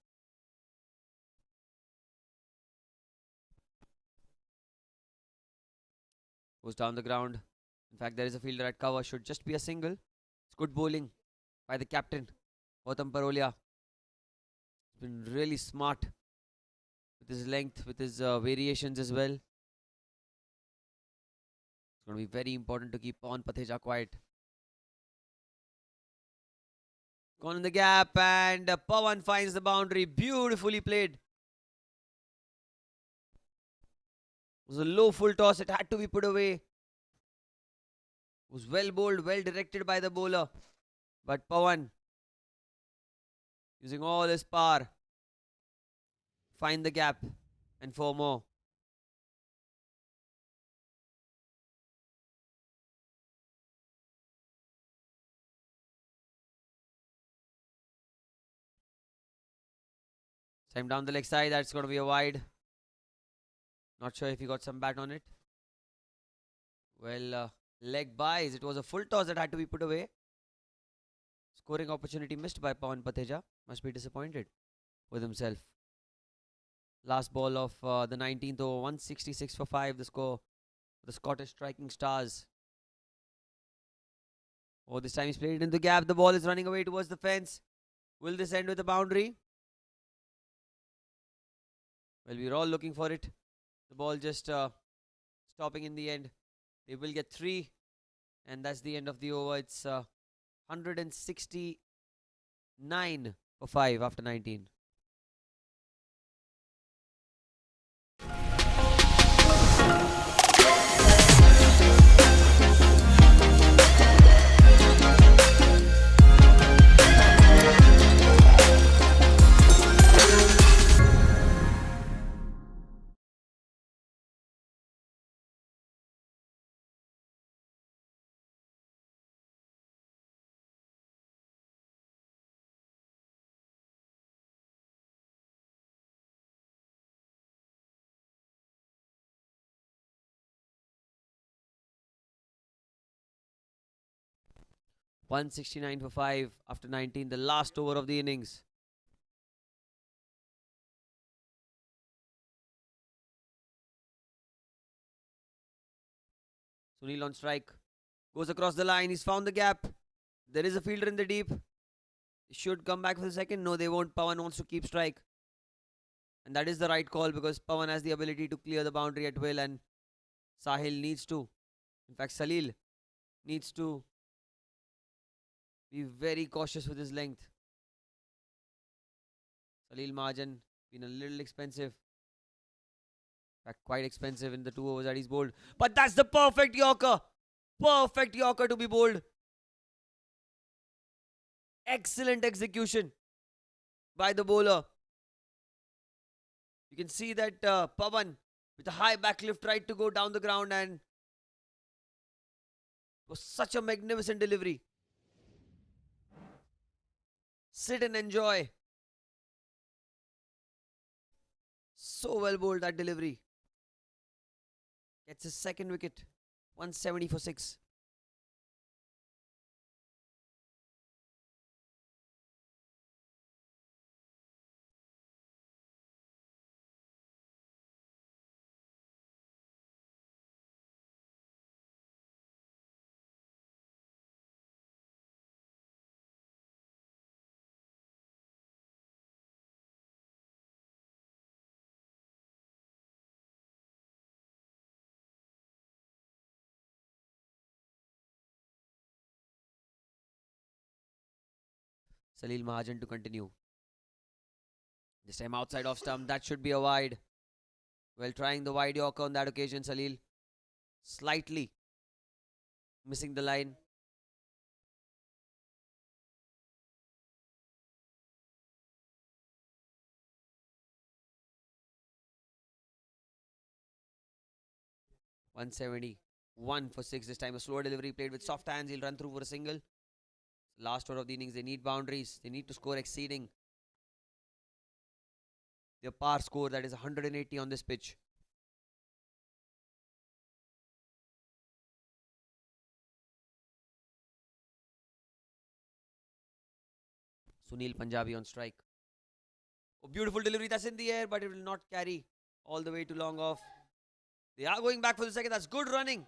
Goes down the ground. In fact, there is a fielder at cover. Should just be a single. It's good bowling by the captain, Gautam Parolia. He's been really smart with his length, with his variations as well. It's going to be very important to keep Pawan Pateja quiet. Gone in the gap, and Pawan finds the boundary. Beautifully played. It was a low full toss. It had to be put away. It was well bowled, well directed by the bowler. But Pawan, using all his power, find the gap and 4 more. Time down the leg side. That's going to be a wide. Not sure if he got some bat on it. Well, leg buys. It was a full toss that had to be put away. Scoring opportunity missed by Pawan Pateja. Must be disappointed with himself. Last ball of the 19th over. 166 for 5. The score for the Scottish Striking Stars. Oh, this time he's played it in the gap. The ball is running away towards the fence. Will this end with a boundary? Well, we're all looking for it. The ball just stopping in the end. They will get 3. And that's the end of the over. It's 169 for 5 after 19. $169 for 5 after 19, the last over of the innings. Sunil on strike. Goes across the line. He's found the gap. There is a fielder in the deep. He should come back for the second. No, they won't. Pawan wants to keep strike. And that is the right call because Pawan has the ability to clear the boundary at will and Sahil needs to. In fact, Salil needs to be very cautious with his length. Salil Mahajan been a little expensive. In fact, quite expensive in the 2 overs that he's bowled. But that's the perfect Yorker. Perfect Yorker to be bowled. Excellent execution by the bowler. You can see that Pawan with a high backlift tried to go down the ground and it was such a magnificent delivery. Sit and enjoy. So well bowled that delivery. Gets his second wicket. 170 for 6. Salil Mahajan to continue. This time outside off stump. That should be a wide. Well, trying the wide Yorker on that occasion, Salil. Slightly missing the line. $171 for 6 this time. A slower delivery played with soft hands. He'll run through for a single. Last over of the innings. They need boundaries. They need to score exceeding their par score, that is 180 on this pitch. Sunil Punjabi on strike. Oh, beautiful delivery. That's in the air, but it will not carry all the way to long off. They are going back for the second. That's good running.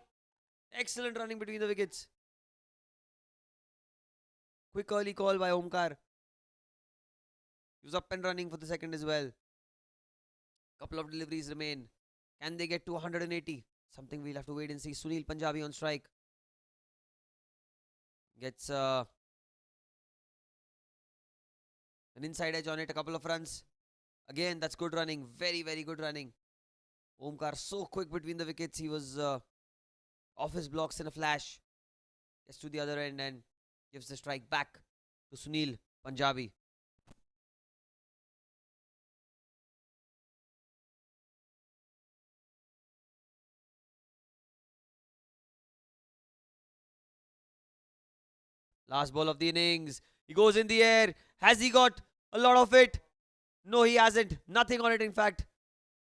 Excellent running between the wickets. Quick early call by Omkar. He was up and running for the second as well. Couple of deliveries remain. Can they get to 180? Something we'll have to wait and see. Sunil Punjabi on strike. Gets an inside edge on it. A couple of runs. Again, that's good running. Very, very good running. Omkar so quick between the wickets. He was off his blocks in a flash. Gets to the other end and gives the strike back to Sunil Punjabi. Last ball of the innings. He goes in the air. Has he got a lot of it? No, he hasn't. Nothing on it, in fact.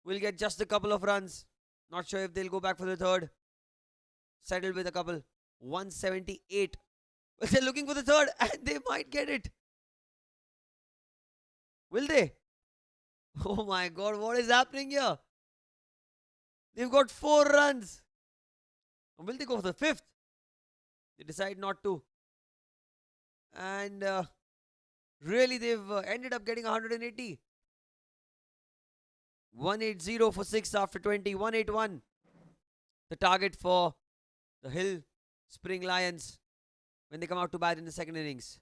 Will get just a couple of runs. Not sure if they'll go back for the third. Settled with a couple. 178. But they're looking for the third and they might get it. Will they? Oh my God, what is happening here? They've got 4 runs. Will they go for the 5th? They decide not to. And really, they've ended up getting 180. 180 for 6 after 20. 181. The target for the Hill Spring Lions when they come out to bat in the second innings.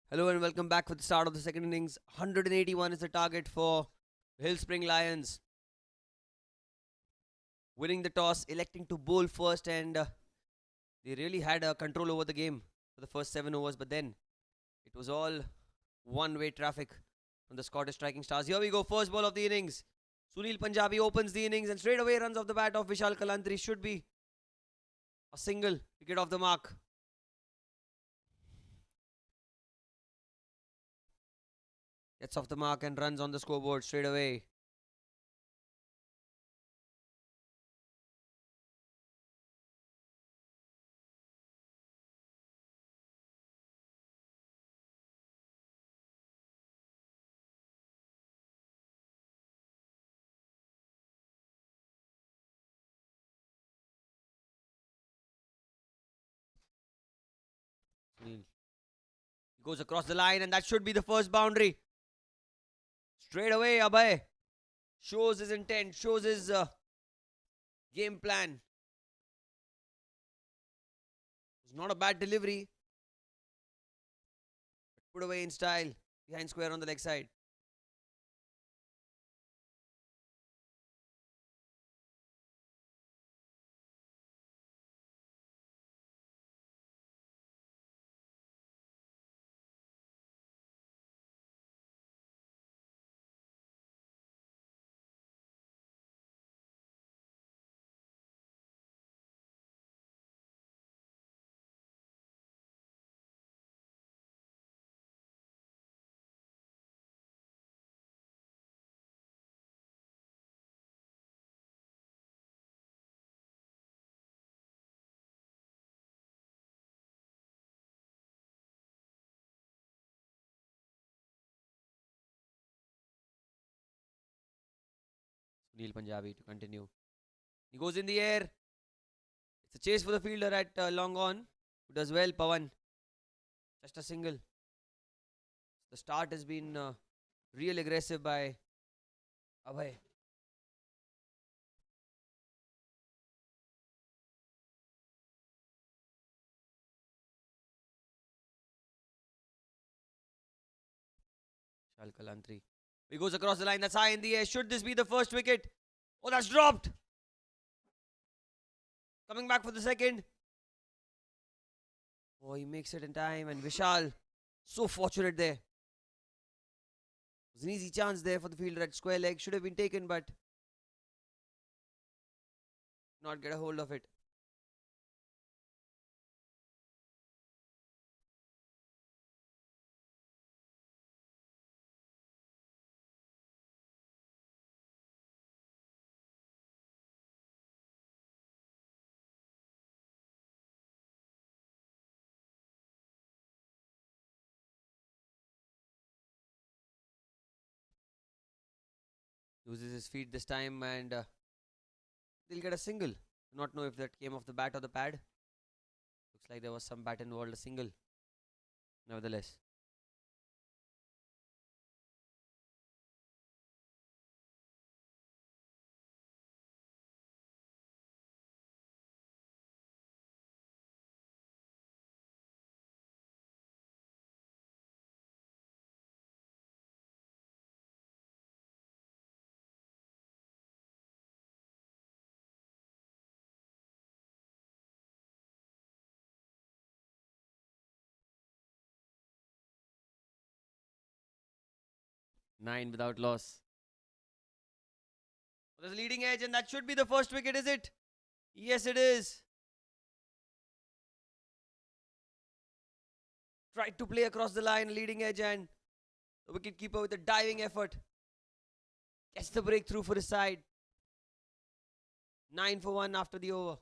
Hello and welcome back for the start of the second innings. 181 is the target for Hill Spring Lions. Winning the toss, electing to bowl first, and they really had control over the game for the first 7 overs, but then it was all one-way traffic from the Scottish striking stars. Here we go, first ball of the innings. Sunil Punjabi opens the innings and straight away runs off the bat of Vishal Kalantri. Should be a single to get off the mark. Gets off the mark and runs on the scoreboard straight away. Sunil goes across the line and that should be the first boundary. Straight away, Abhay shows his intent, shows his game plan. It's not a bad delivery. Put away in style. Behind square on the leg side. Neil Punjabi to continue. He goes in the air. It's a chase for the fielder at long on, who does well, Pawan. Just a single. The start has been real aggressive by Abhay. Shal Kalantri. He goes across the line. That's high in the air. Should this be the first wicket? Oh, that's dropped. Coming back for the second. Oh, he makes it in time. And Vishal, so fortunate there. It was an easy chance there for the fielder at square leg. Should have been taken, but not get a hold of it. Uses his feet this time and they'll get a single. Do not know if that came off the bat or the pad. Looks like there was some bat involved, a single. Nevertheless. Nine without loss. There's a leading edge and that should be the first wicket, is it? Yes, it is. Tried to play across the line, leading edge, and the wicket keeper with a diving effort gets the breakthrough for his side. 9 for 1 after the over.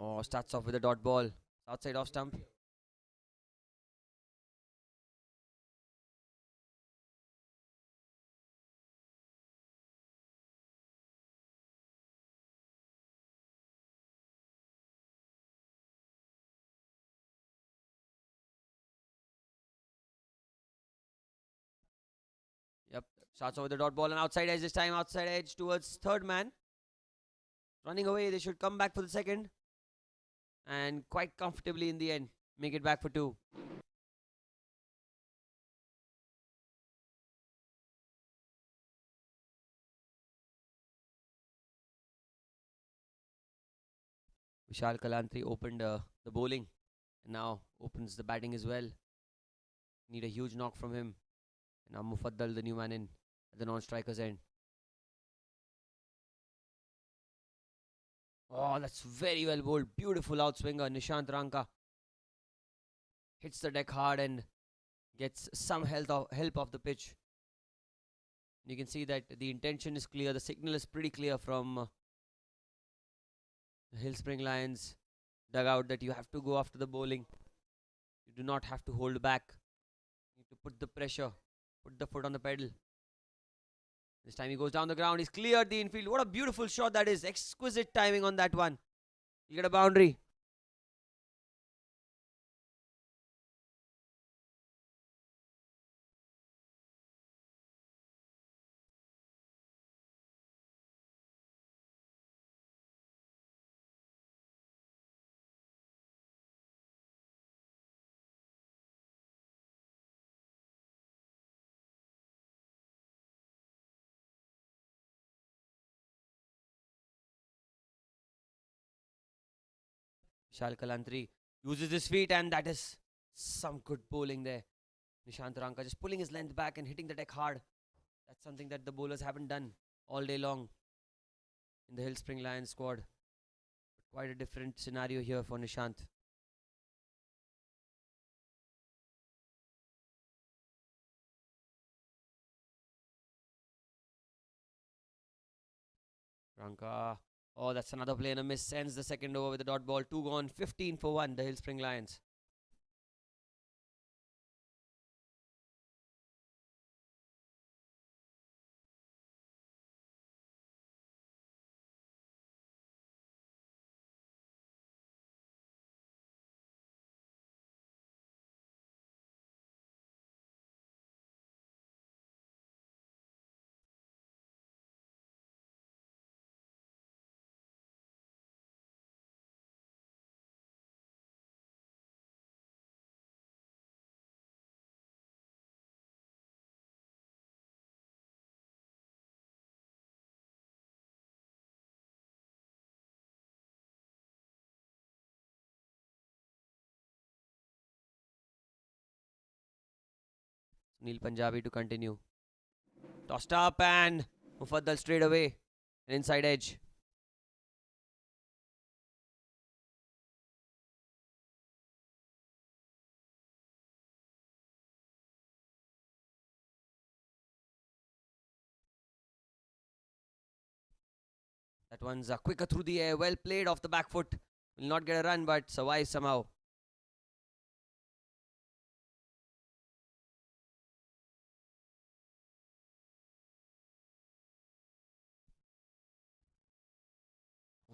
Oh, starts off with a dot ball. Outside off stump. Yep. Starts off with a dot ball and outside edge this time. Outside edge towards third man. Running away. They should come back for the second. And quite comfortably in the end. Make it back for two. Vishal Kalantri opened the bowling and now opens the batting as well. Need a huge knock from him. And now Mufaddal, the new man in at the non-striker's end. Oh, that's very well bowled. Beautiful outswinger. Nishant Ranka hits the deck hard and gets some help off the pitch. You can see that the intention is clear. The signal is pretty clear from the Hillspring Lions dugout that you have to go after the bowling. You do not have to hold back. You need to put the pressure, put the foot on the pedal. This time he goes down the ground. He's cleared the infield. What a beautiful shot that is. Exquisite timing on that one. You get a boundary. Vishal Kalantri uses his feet and that is some good bowling there. Nishant Ranka just pulling his length back and hitting the deck hard. That's something that the bowlers haven't done all day long in the Hillspring Lions squad. Quite a different scenario here for Nishant. Ranka. Oh, that's another play and a miss. Ends the second over with a dot ball. 2 gone, 15 for 1, the Hillspring Lions. Neil Punjabi to continue. Tossed up and Mufaddal straight away. An inside edge. That one's quicker through the air. Well played off the back foot. Will not get a run but survives somehow.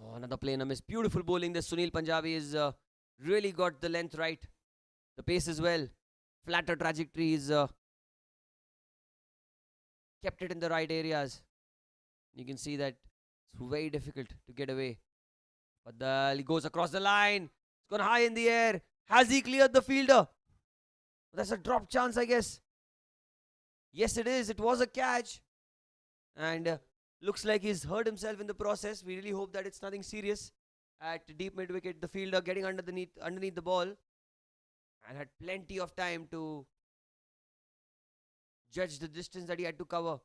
Oh, another play and a miss. Beautiful bowling. This Sunil Punjabi is really got the length right. The pace as well. Flatter trajectory is kept it in the right areas. You can see that it's very difficult to get away. But he goes across the line. It's gone high in the air. Has he cleared the fielder? That's a drop chance, I guess. Yes, it is. It was a catch. And looks like he's hurt himself in the process. We really hope that it's nothing serious. At deep mid wicket, the fielder getting underneath the ball and had plenty of time to judge the distance that he had to cover.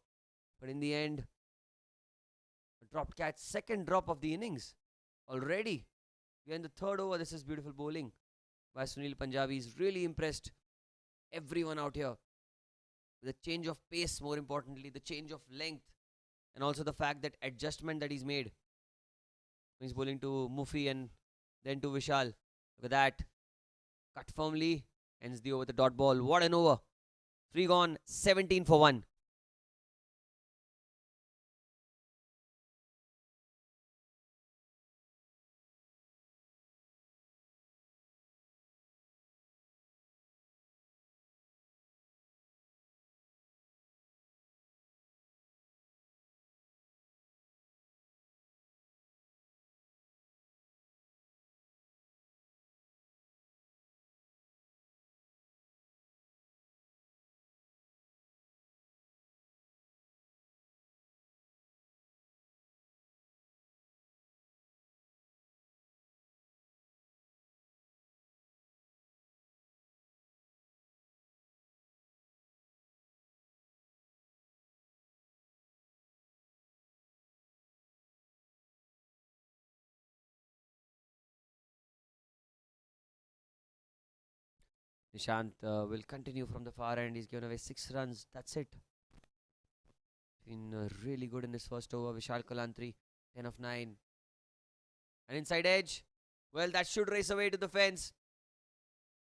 But in the end, a dropped catch, second drop of the innings already. We are in the third over. This is beautiful bowling by Sunil Punjabi. He's really impressed everyone out here. The change of pace, more importantly, the change of length, and also the fact that adjustment that he's made. He's bowling to Mufi and Then to Vishal. Look at that. Cut firmly. Ends the over with the dot ball. What an over. 3 gone. 17 for 1. Nishant will continue from the far end. He's given away 6 runs. That's it. Been really good in this first over. Vishal Kalantri, 10 of 9. An inside edge. Well, that should race away to the fence.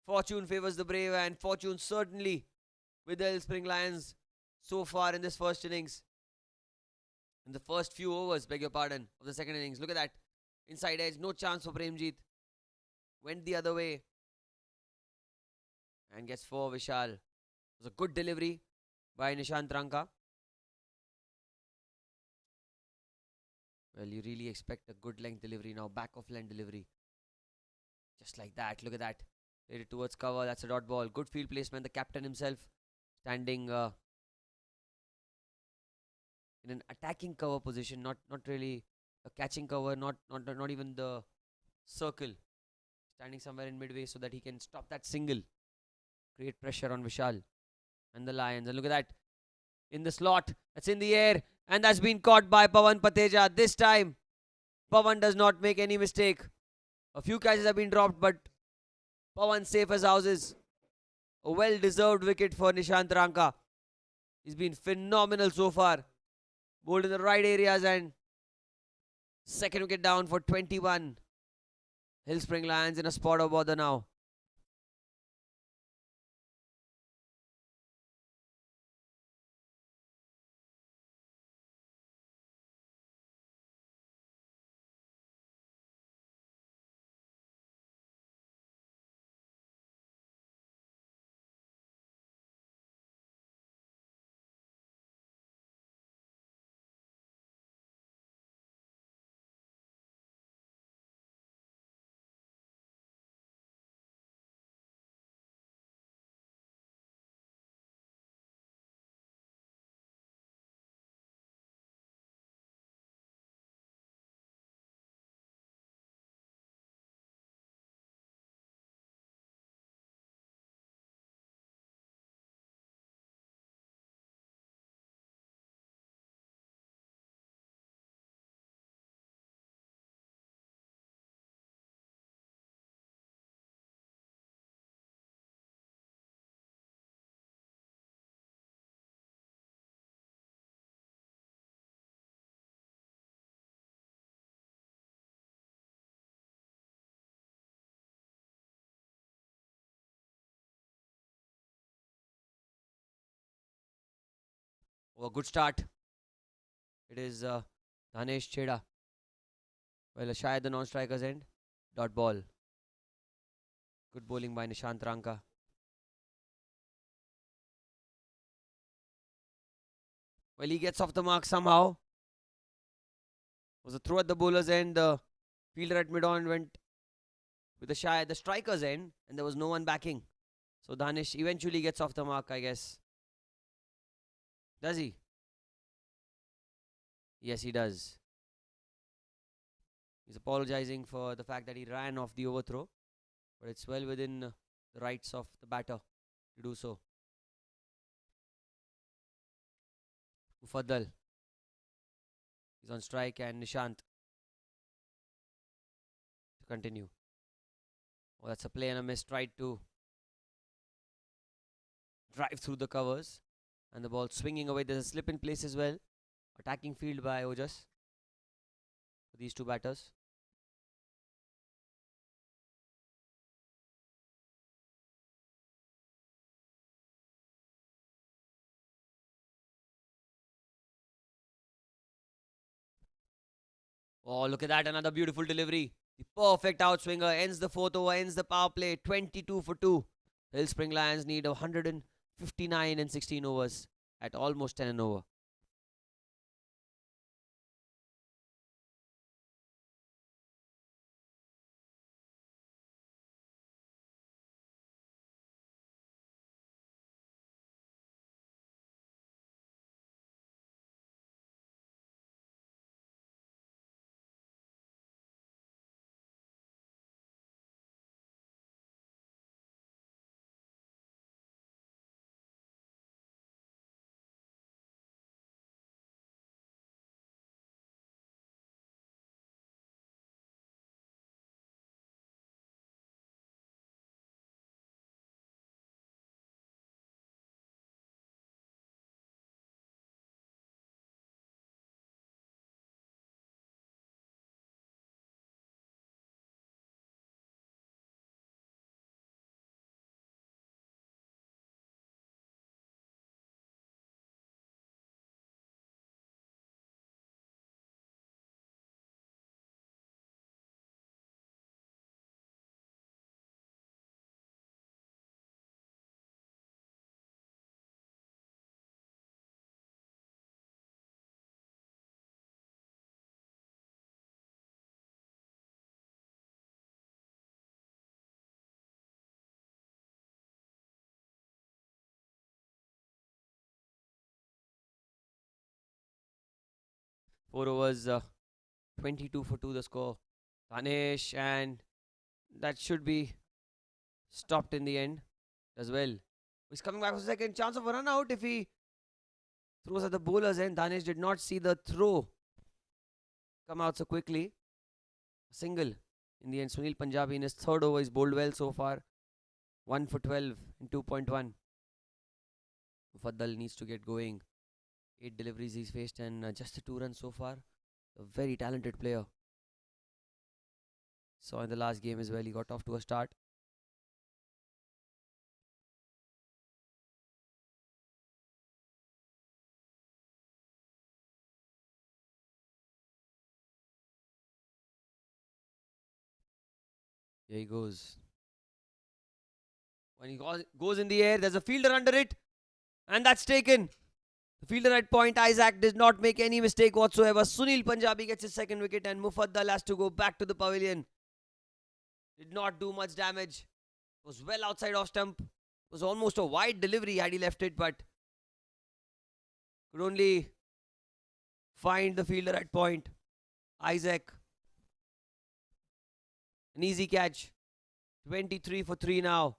Fortune favours the brave, and fortune certainly with the Spring Lions so far in this first innings. In the first few overs, beg your pardon, of the second innings. Look at that. Inside edge, no chance for Premjeet. Went the other way. And gets 4 Vishal. It was a good delivery by Nishant Ranka. Well, you really expect a good length delivery now. Back of length delivery. Just like that. Look at that. Played it towards cover. That's a dot ball. Good field placement. The captain himself standing in an attacking cover position. Not really a catching cover. Not even the circle. Standing somewhere in midway so that he can stop that single. Create pressure on Vishal and the Lions. And look at that. In the slot. That's in the air. And that's been caught by Pawan Pateja. This time, Pawan does not make any mistake. A few catches have been dropped, but Pawan safe as houses. A well-deserved wicket for Nishant Ranka. He's been phenomenal so far. Bowled in the right areas, and second wicket down for 21. Hillspring Lions in a spot of bother now. Oh, a good start. It is Dhanesh Cheda. Well, shy at the non-striker's end. Dot ball. Good bowling by Nishant Ranka. Well, he gets off the mark somehow. It was a throw at the bowler's end. The fielder at mid-on went with a shy at the striker's end, and there was no one backing. So Danish eventually gets off the mark, I guess. Does he? Yes, he does. He's apologizing for the fact that he ran off the overthrow, but it's well within the rights of the batter to do so. Mufaddal. He's on strike, and Nishant to continue. Oh, that's a play and a miss. Tried to drive through the covers, and the ball swinging away. There's a slip in place as well. Attacking field by Ojas for these two batters. Oh, look at that. Another beautiful delivery. The perfect outswinger ends the fourth over, ends the power play. 22 for 2. The Hill Spring Lions need 159 in 16 overs at almost 10 and over. Four overs, 22 for 2 the score. Tanesh, and that should be stopped in the end as well. He's coming back for a second. Chance of a run out if he throws at the bowlers, and Danesh did not see the throw come out so quickly. A single in the end. Sunil Punjabi in his third over is bowled well so far. 1 for 12 in 2.1. Mufaddal needs to get going. 8 deliveries he's faced and just the 2 runs so far. A very talented player. Saw in the last game as well. He got off to a start. Here he goes. When he goes in the air, there's a fielder under it. And that's taken. The fielder at point, Isaac, did not make any mistake whatsoever. Sunil Punjabi gets his second wicket and Mufaddal has to go back to the pavilion. Did not do much damage. Was well outside off stump. Was almost a wide delivery had he left it, but could only find the fielder at point. Isaac. An easy catch. 23 for 3 now.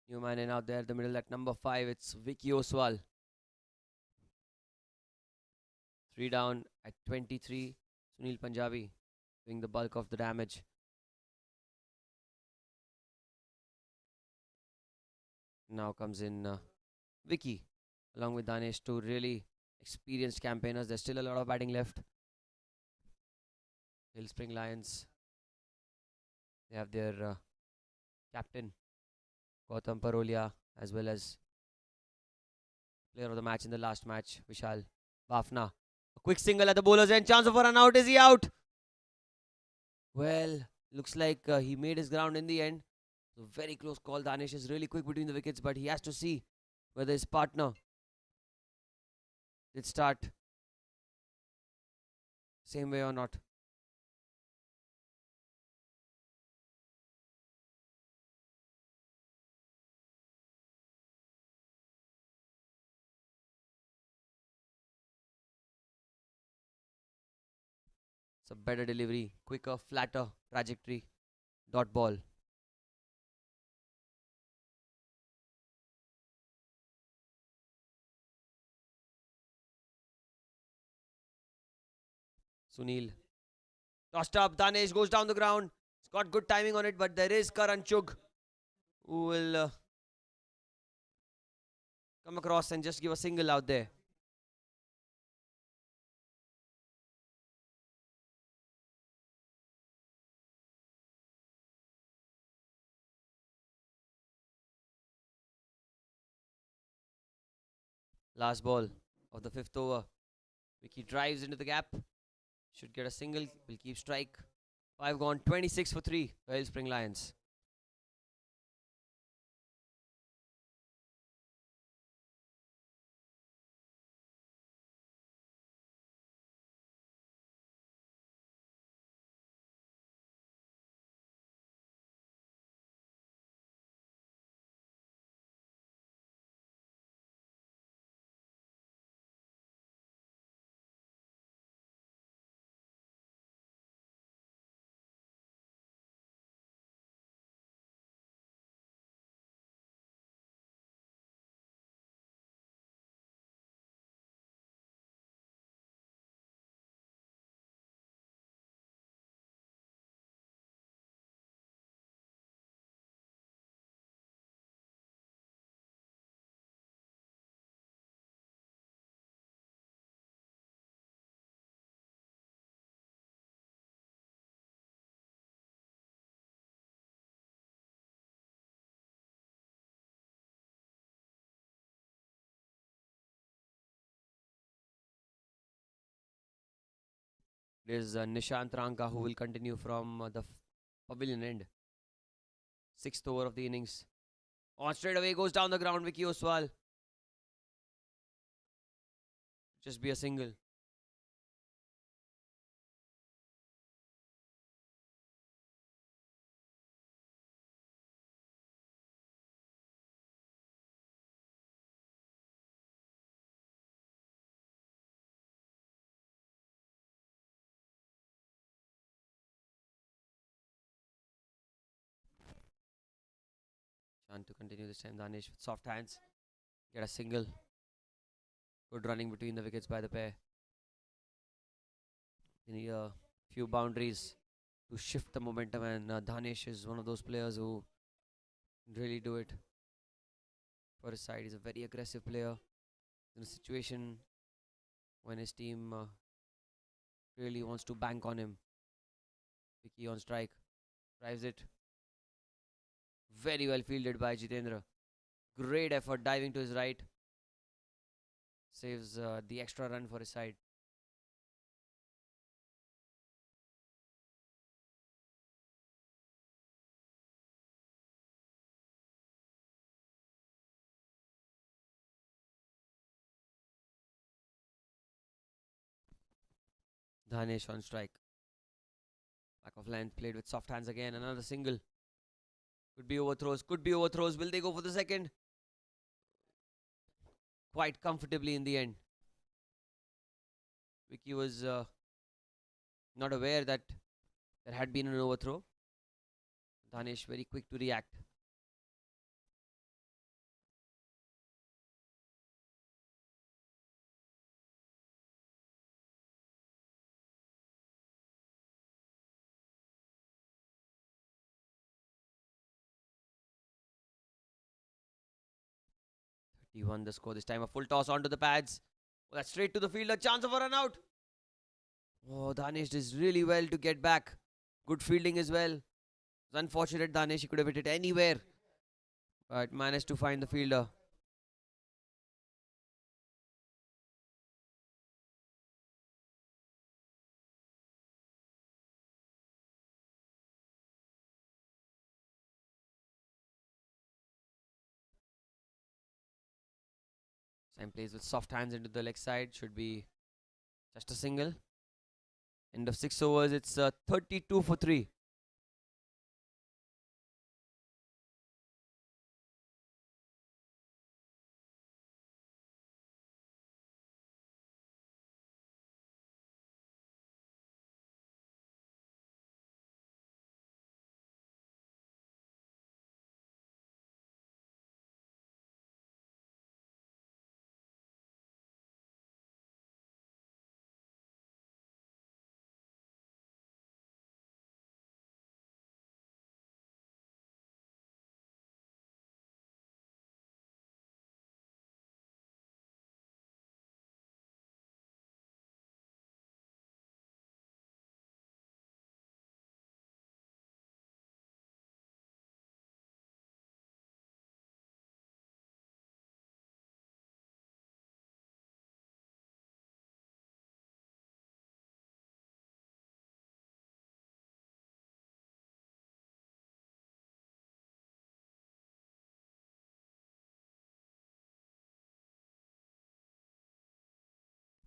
New man in out there in the middle at number 5. It's Vicky Oswal. 3 down at 23. Sunil Punjabi doing the bulk of the damage. Now comes in Vicky along with Danesh, two really experienced campaigners. There's still a lot of batting left. Hill Spring Lions. They have their captain Gautam Parolia as well as player of the match in the last match, Vishal Bafna. A quick single at the bowler's end. Chance of a run out. Is he out? Well, looks like he made his ground in the end. So very close call. Danish is really quick between the wickets, but he has to see whether his partner did start same way or not. It's a better delivery, quicker, flatter trajectory. Dot ball. Sunil. Tossed up. Danesh goes down the ground. It's got good timing on it, but there is Karan Chugh who will come across and just give a single out there. Last ball of the fifth over. Vicky drives into the gap. Should get a single. Will keep strike. 5 gone. 26 for 3 for Hill Spring Lions. There's Nishant Ranka who will continue from the pavilion end. Sixth over of the innings. On straight away goes down the ground. Vicky Oswal. Just be a single. Chant to continue this time. Danish with soft hands. Get a single. Good running between the wickets by the pair. They need a few boundaries to shift the momentum, and Danish is one of those players who really do it for his side. He's a very aggressive player in a situation when his team really wants to bank on him. Vicky on strike. Drives it. Very well fielded by Jitendra. Great effort diving to his right. Saves the extra run for his side. Dhanesh on strike. Back of length, played with soft hands again. Another single. Could be overthrows. Could be overthrows. Will they go for the second? Quite comfortably in the end. Vicky was not aware that there had been an overthrow. Dhanesh very quick to react. He won the score this time. A full toss onto the pads. Oh, that's straight to the fielder. Chance of a run out. Oh, Dhanesh does really well to get back. Good fielding as well. It's unfortunate Dhanesh, he could have hit it anywhere, but managed to find the fielder. Sam plays with soft hands into the leg side. Should be just a single. End of 6 overs. It's 32 for 3.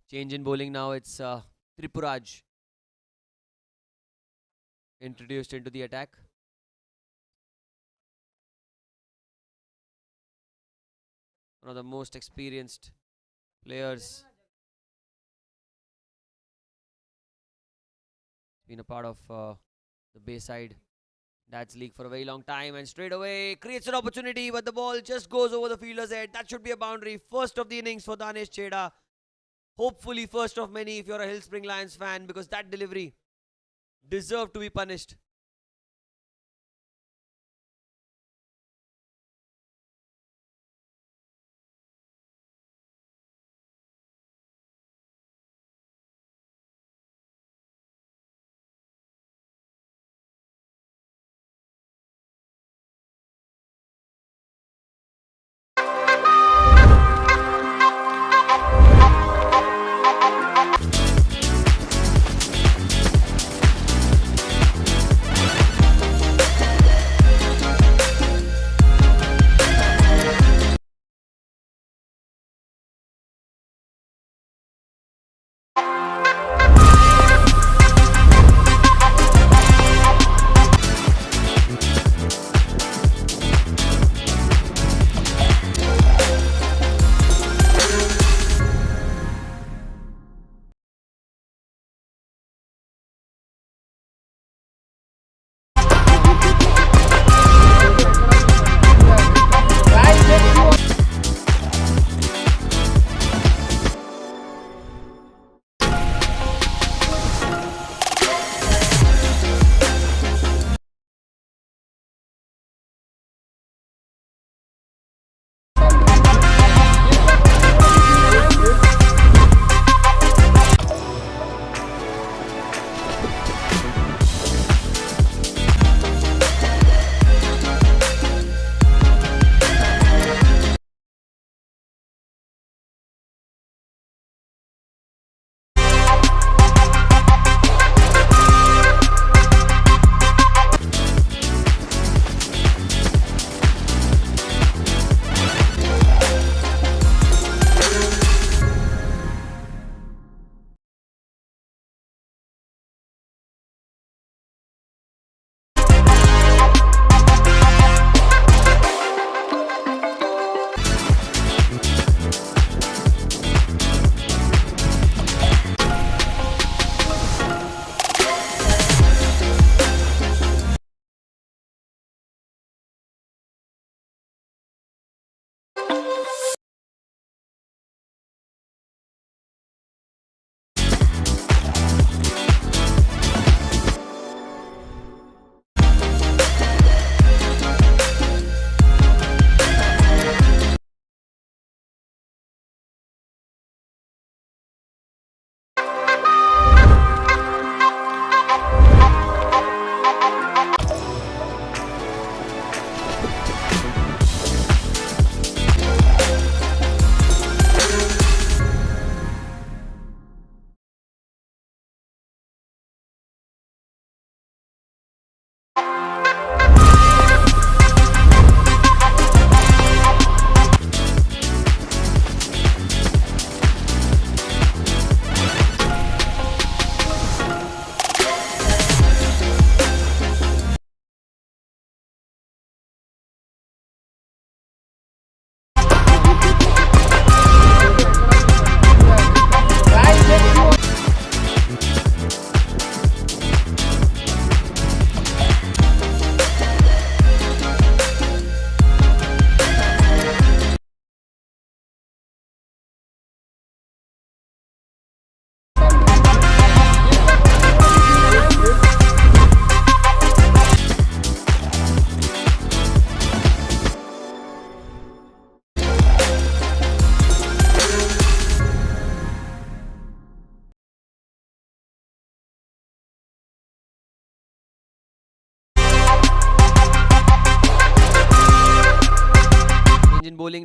Change in bowling now. It's Tripuraj introduced into the attack. One of the most experienced players. Been a part of the Bayside Dad's League for a very long time, and straight away creates an opportunity, but the ball just goes over the fielder's head. That should be a boundary. First of the innings for Danesh Chheda. Hopefully first of many if you're a Hillspring Lions fan, because that delivery deserved to be punished.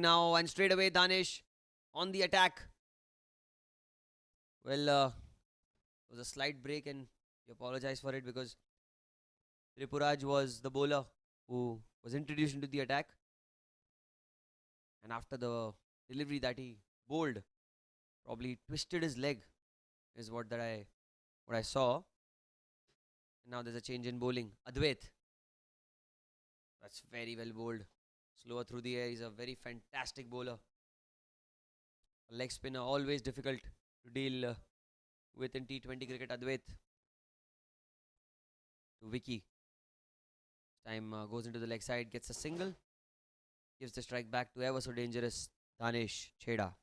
now, and straight away Danish on the attack. Well, it was a slight break, and we apologize for it because Tripuraj was the bowler who was introduced into the attack. And after the delivery that he bowled, probably twisted his leg, is what I saw. And now there's a change in bowling. Advait. That's very well bowled. Slower through the air. He's a very fantastic bowler. A leg spinner, always difficult to deal with in T20 cricket. Advait to Vicky. Time goes into the leg side, gets a single. Gives the strike back to ever so dangerous Danish Chheda.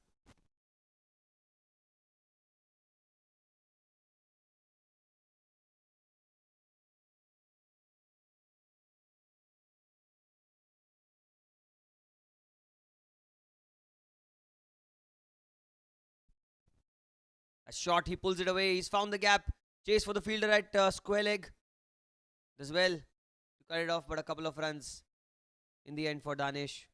A shot, he pulls it away. He's found the gap. Chase for the fielder at square leg. Does well to cut it off, but a couple of runs in the end for Danish.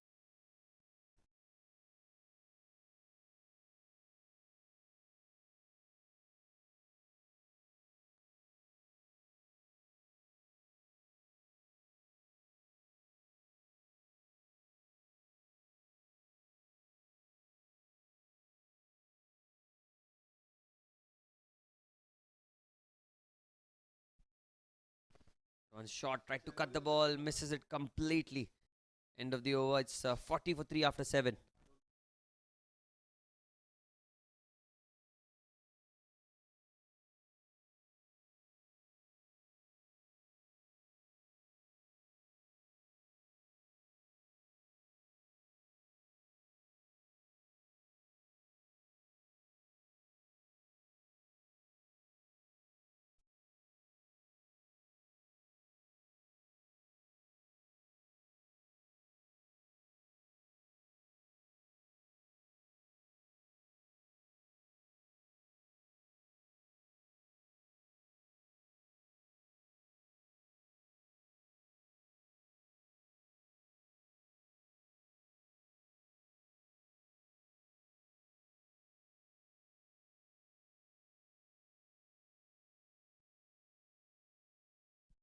One shot, tried to cut the ball, misses it completely. End of the over. It's 40 for 3 after 7.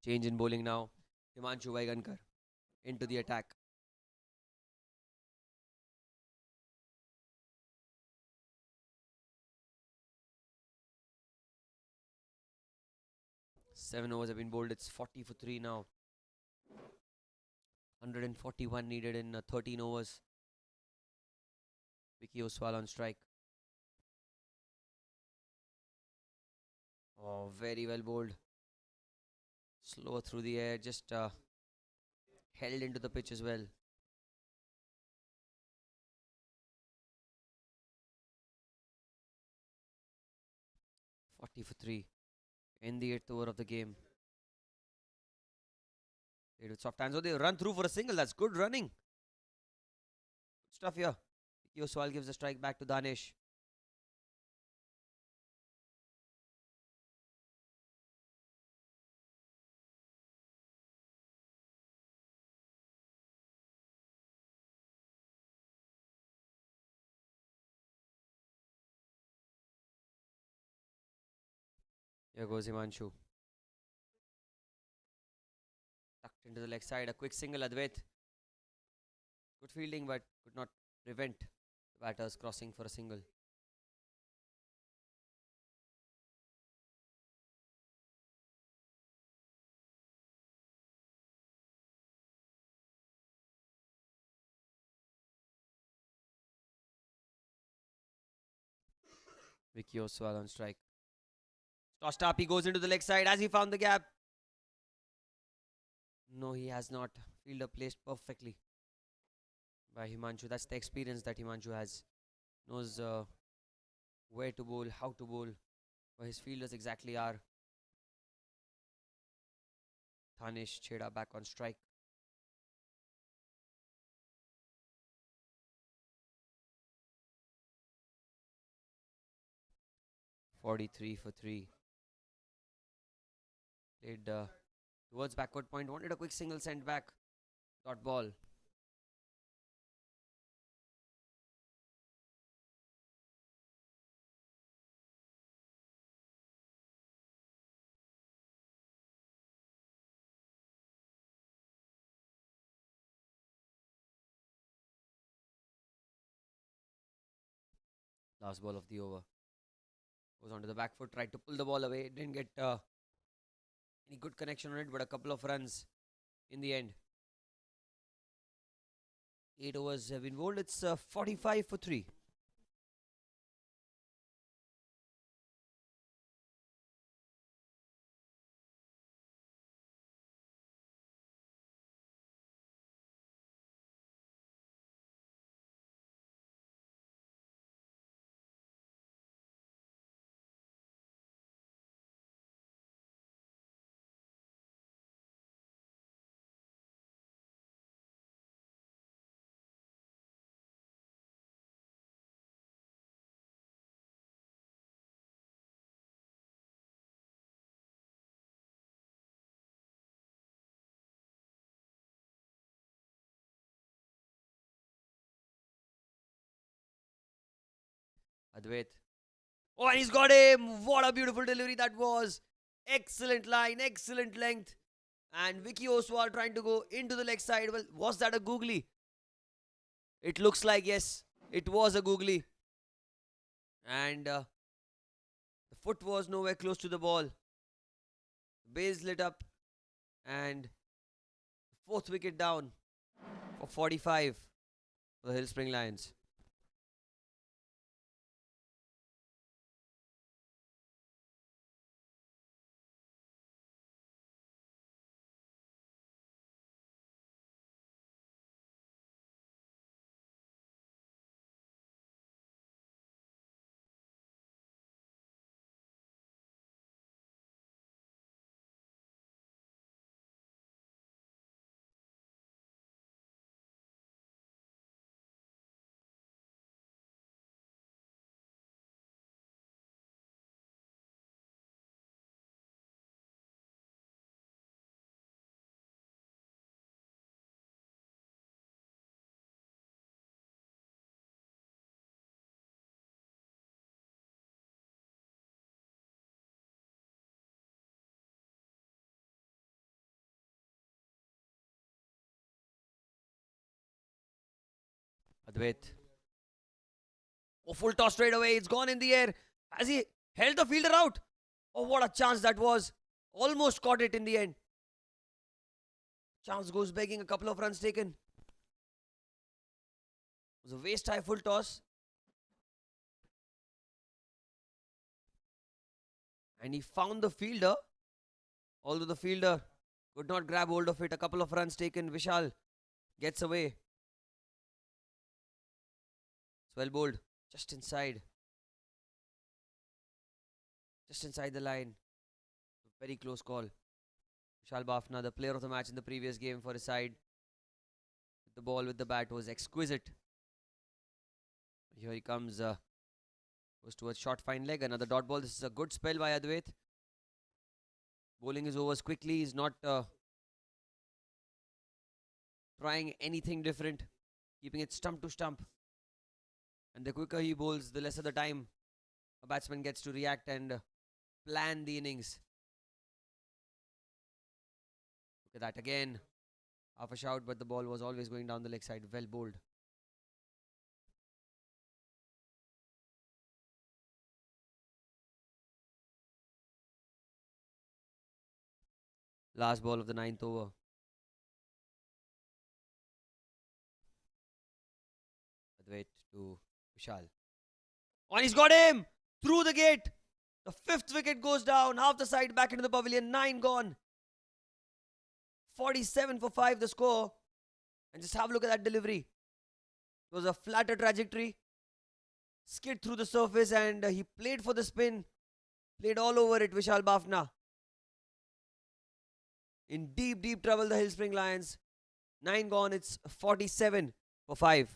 Change in bowling now. Himanshu Vaigankar into the attack. Seven overs have been bowled. It's 40 for 3 now. 141 needed in 13 overs. Vicky Oswal on strike. Oh, very well bowled. Slower through the air, just held into the pitch as well. Forty for 3 in the 8th over of the game. Played with soft hands. So they run through for a single. That's good running. Good stuff here. Vicky Oswal gives the strike back to Danish. Here goes Himanshu. Tucked into the leg side. A quick single, Advait. Good fielding, but could not prevent the batters crossing for a single. Vicky Oswal on strike. Tossed up, he goes into the leg side as he found the gap. No, he has not. Fielder placed perfectly by Himanshu. That's the experience that Himanshu has. Knows where to bowl, how to bowl, where his fielders exactly are. Danish Chheda back on strike. .43 for 3. Played towards backward point. Wanted a quick single sent back. Dot ball. Last ball of the over. Goes onto the back foot, tried to pull the ball away. Didn't get any good connection on it, but a couple of runs in the end. 8 overs have been bowled. It's 45 for 3. Advait. Oh, and he's got him. What a beautiful delivery that was. Excellent line, excellent length. And Vicky Oswal trying to go into the leg side. Well, was that a googly? It looks like, yes, it was a googly. And the foot was nowhere close to the ball. Base lit up. And 4th wicket down for 45 for the Hill Spring Lions. Advait. Oh, full toss straight away. It's gone in the air. Has he held the fielder out? Oh, what a chance that was. Almost caught it in the end. Chance goes begging. A couple of runs taken. It was a waist high full toss. And he found the fielder. Although the fielder could not grab hold of it. A couple of runs taken. Vishal gets away. It's well bowled. Just inside. Just inside the line. Very close call. Vishal Bafna, the player of the match in the previous game for his side. The ball with the bat was exquisite. Here he comes. Goes towards short fine leg. Another dot ball. This is a good spell by Advait. Bowling his overs quickly. He's not trying anything different. Keeping it stump to stump. And the quicker he bowls, the lesser the time a batsman gets to react and plan the innings. Look at that again. Half a shout, but the ball was always going down the leg side. Well bowled. Last ball of the 9th over. Advait to Vishal. And he's got him! Through the gate! The 5th wicket goes down. Half the side back into the pavilion. 9 gone. 47 for 5 the score. And just have a look at that delivery. It was a flatter trajectory. Skid through the surface and he played for the spin. Played all over it, Vishal Bafna. In deep, deep trouble, the Hill Spring Lions. 9 gone. It's 47 for 5.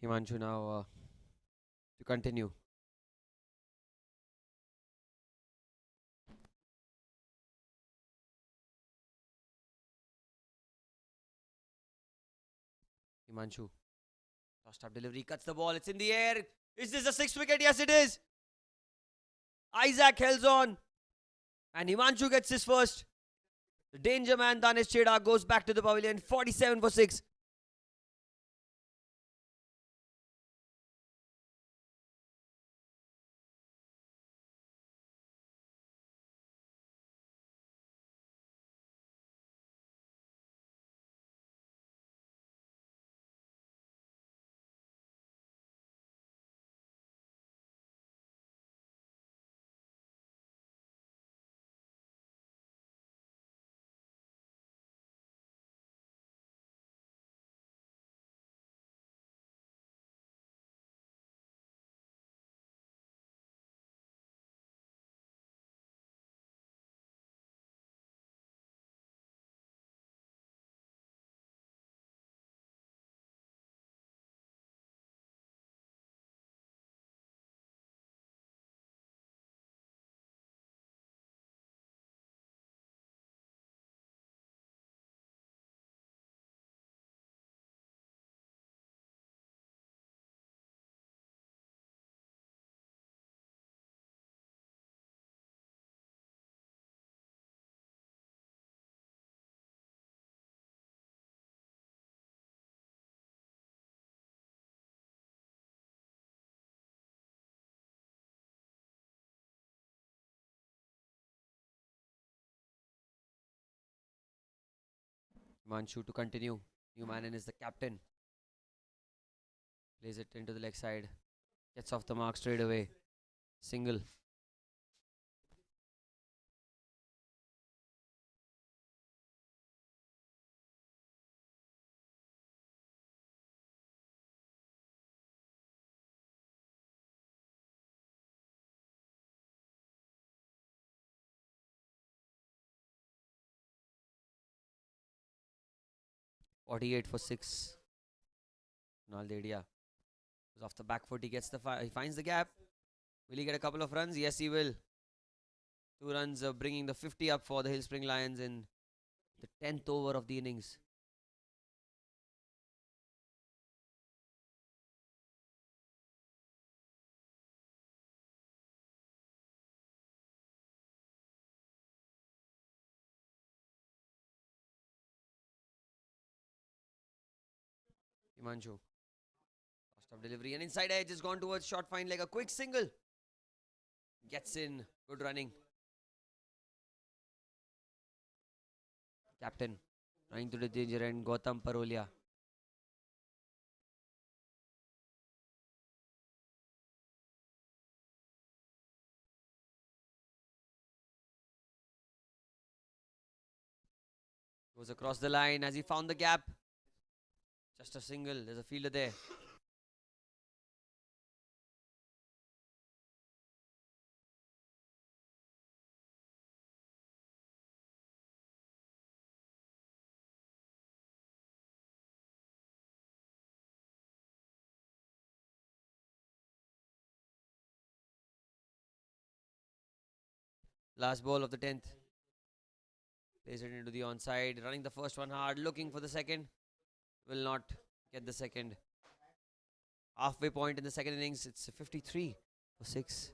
Himanshu now to continue. Himanshu. Last up delivery. Cuts the ball. It's in the air. Is this a sixth wicket? Yes, it is. Isaac holds on. And Himanshu gets his first. The danger man, Danish Cheda, goes back to the pavilion. 47 for 6. Himanshu to continue. Newmanen is the captain. Plays it into the leg side. Gets off the mark straight away. Single. Forty-eight for 6. Kunal Deia. Off the back foot, he gets he finds the gap. Will he get a couple of runs? Yes, he will. 2 runs, bringing the 50 up for the Hillspring Lions in the 10th over of the innings. Himanshu. Last of delivery and inside edge has gone towards short fine like a quick single. Gets in. Good running. Captain. Trying to the danger end. Gautam Parolia. Goes across the line as he found the gap. Just a single. There's a fielder there. Last ball of the 10th. Plays it into the onside. Running the first one hard. Looking for the second. Will not get the second. Halfway point in the second innings. It's 53 for 6.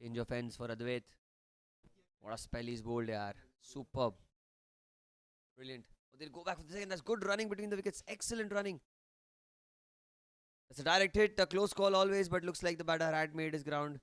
Change of ends for Advait. What a spell he's bowled, yaar. Superb. Brilliant. Oh, they'll go back for the second. That's good running between the wickets. Excellent running. That's a direct hit. A close call always, but looks like the batter had made his ground.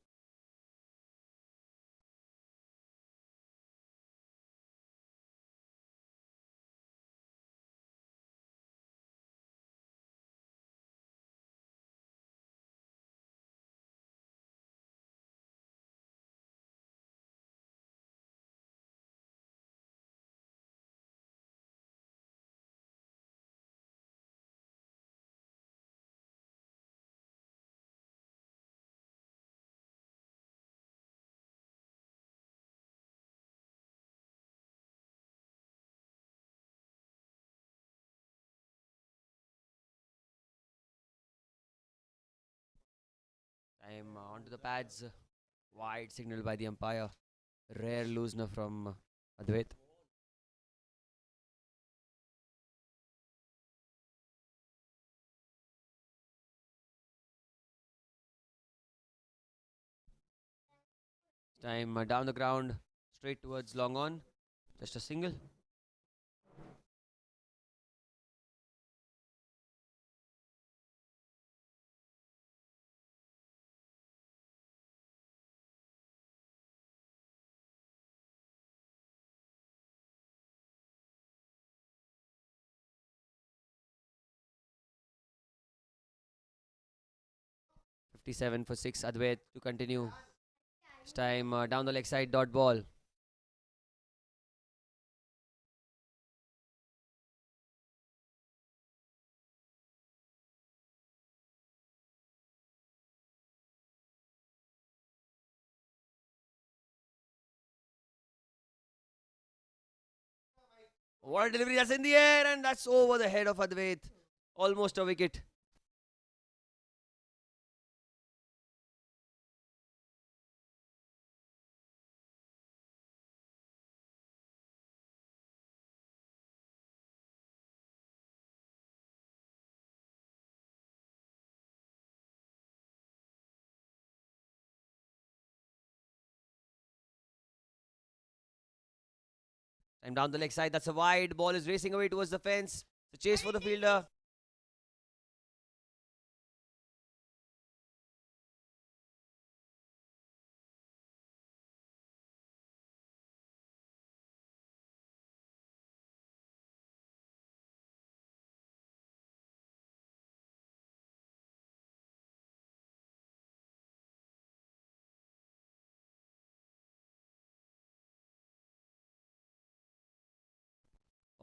Time onto the pads. Wide signal by the umpire. Rare loosener from Advait. Time down the ground. Straight towards long on. Just a single. .57 for 6. Advait to continue. This time down the leg side. Dot ball. What a delivery. That's in the air and that's over the head of Advait. Almost a wicket. Time down the leg side. That's a wide. Ball is racing away towards the fence. The chase for the fielder.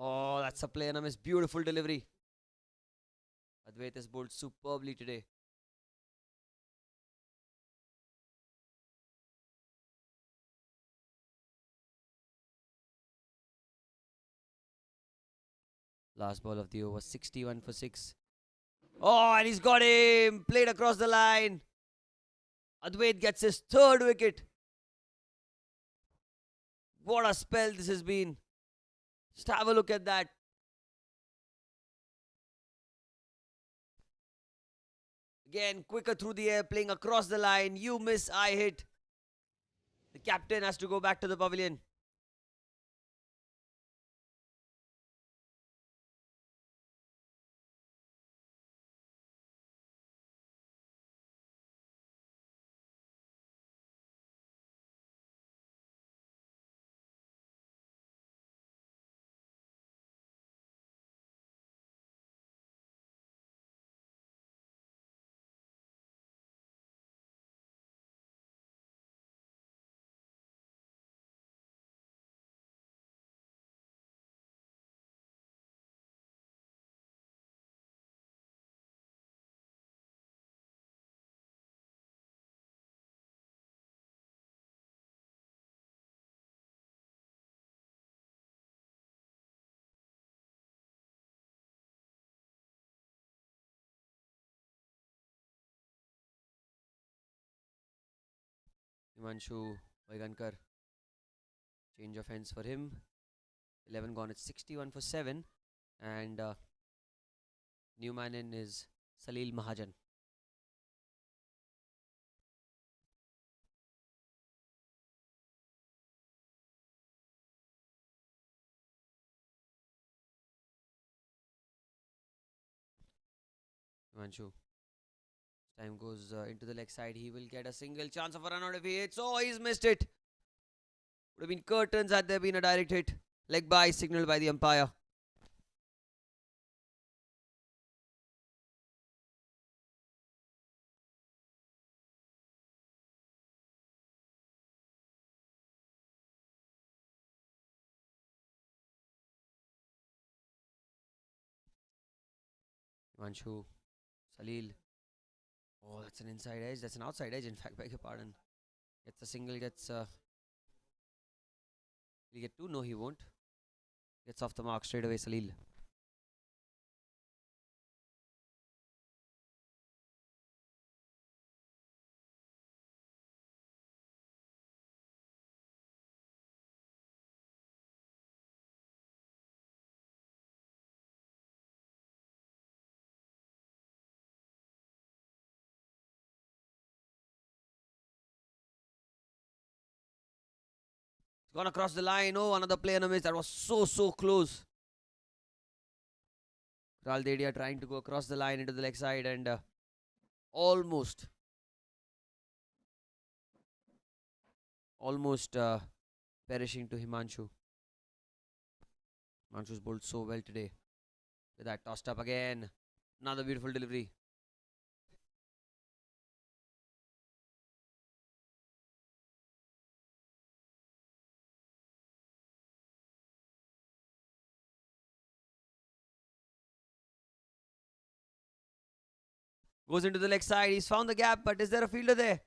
Oh, that's a play and a miss. Beautiful delivery. Advait has bowled superbly today. Last ball of the over. 61 for 6. Oh, and he's got him. Played across the line. Advait gets his third wicket. What a spell this has been. Just have a look at that. Again, quicker through the air, playing across the line. You miss, I hit. The captain has to go back to the pavilion. Himanshu Vaigankar. Change of hands for him. 11 gone. It's 61 for 7. And new man in is Salil Mahajan. Himanshu. Time goes into the leg side. He will get a single chance of a run out if he hits. Oh, he's missed it. Would have been curtains had there been a direct hit. Leg by signaled by the umpire. Himanshu. Salil. Oh, that's an inside edge. That's an outside edge, in fact. Beg your pardon. Gets a single, gets. He'll get two? No, he won't. Gets off the mark straight away, Salil. It's gone across the line. Oh, another play and a miss. That was so close. Kunal Deia trying to go across the line into the leg side and almost perishing to Himanshu. Himanshu's bowled so well today. With that tossed up again. Another beautiful delivery. Goes into the leg side. He's found the gap, but is there a fielder there?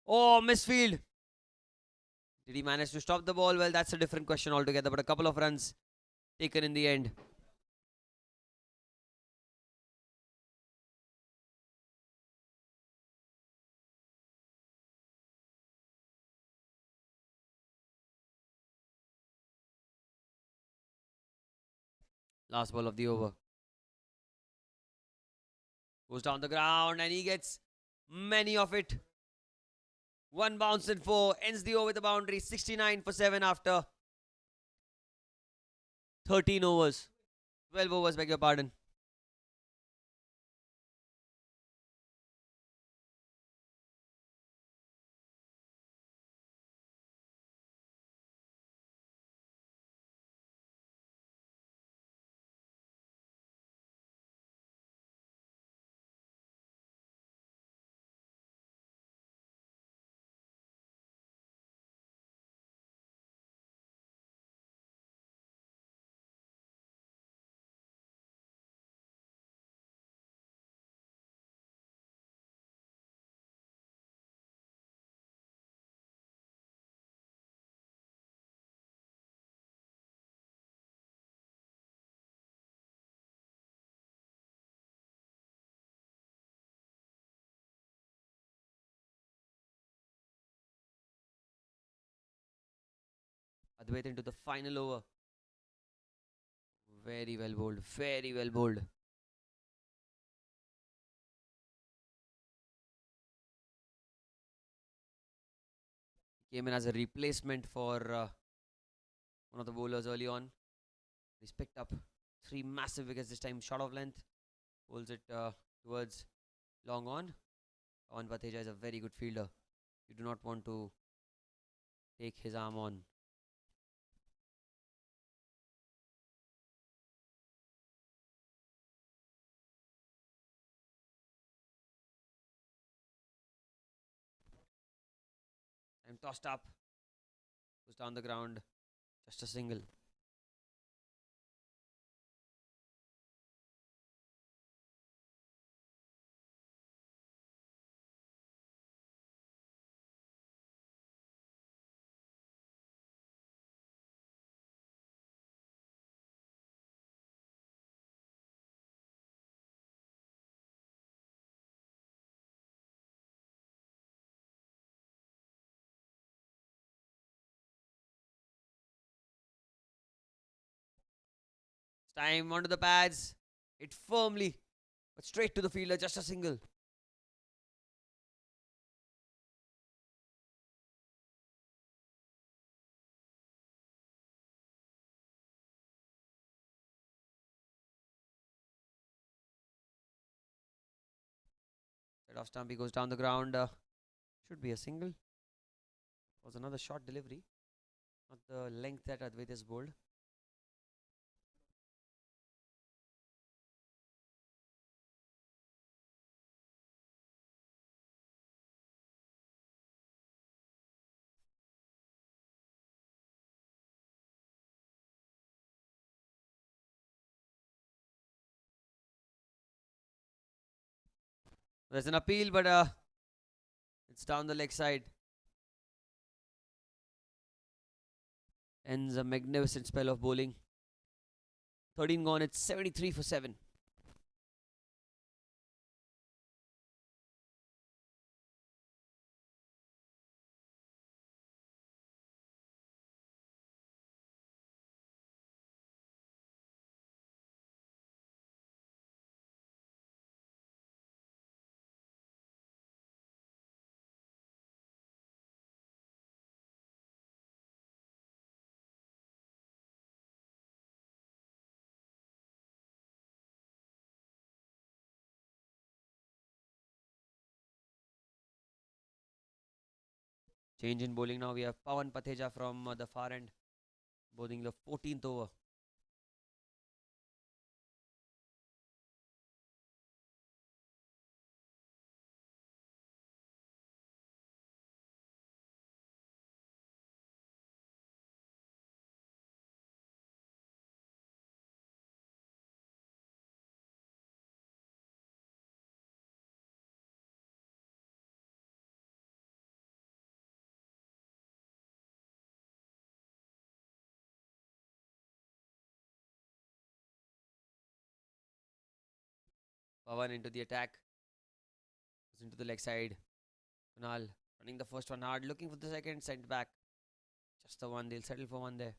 Oh, misfield. Did he manage to stop the ball? Well, that's a different question altogether, but a couple of runs taken in the end. Last ball of the over. Goes down the ground and he gets many of it. One bounce and four. Ends the over with a boundary. 69 for 7 after 13 overs. 12 overs, beg your pardon. Advait into the final over. Very well bowled. Very well bowled. Came in as a replacement for one of the bowlers early on. He's picked up 3 massive wickets this time. Short of length. Holds it towards long on. Pawan Pateja is a very good fielder. You do not want to take his arm on. I'm tossed up. Goes down the ground. Just a single. Time onto the pads. Hit firmly. But straight to the fielder. Just a single. Head off Stumpy goes down the ground. Should be a single. Was another short delivery. Not the length that Advait has bowled. There's an appeal, but it's down the leg side. Ends a magnificent spell of bowling. 13 gone, it's 73 for 7. Change in bowling now. We have Pawan Patheja from the far end, bowling the 14th over. Pawan into the attack. Goes into the leg side. Kunal running the first one hard, looking for the second, sent back. Just the one, they'll settle for one there.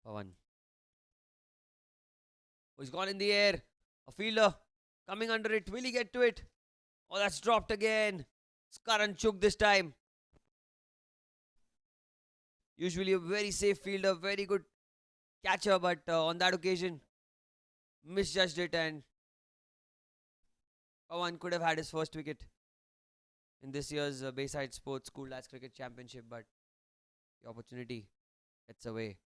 Pawan. Oh, he's gone in the air. A fielder coming under it. Will he get to it? Oh, that's dropped again. It's Karan Chugh this time. Usually a very safe fielder, very good catcher, but on that occasion, misjudged it, and Pawan could have had his first wicket in this year's Bayside Sports School Lads Cricket Championship, but the opportunity gets away.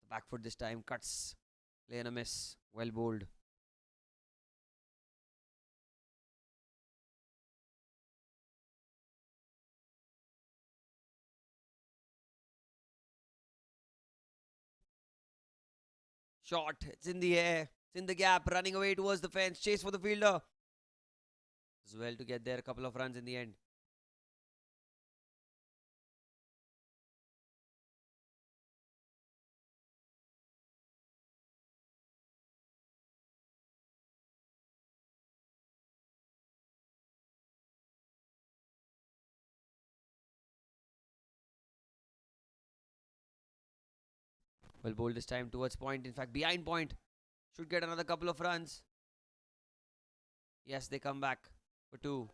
The back foot this time cuts. Play and a miss. Well bowled. Shot. It's in the air. It's in the gap. Running away towards the fence. Chase for the fielder. As well to get there. A couple of runs in the end. Well bowled this time towards point. In fact, behind point. Should get another couple of runs. Yes, they come back for two.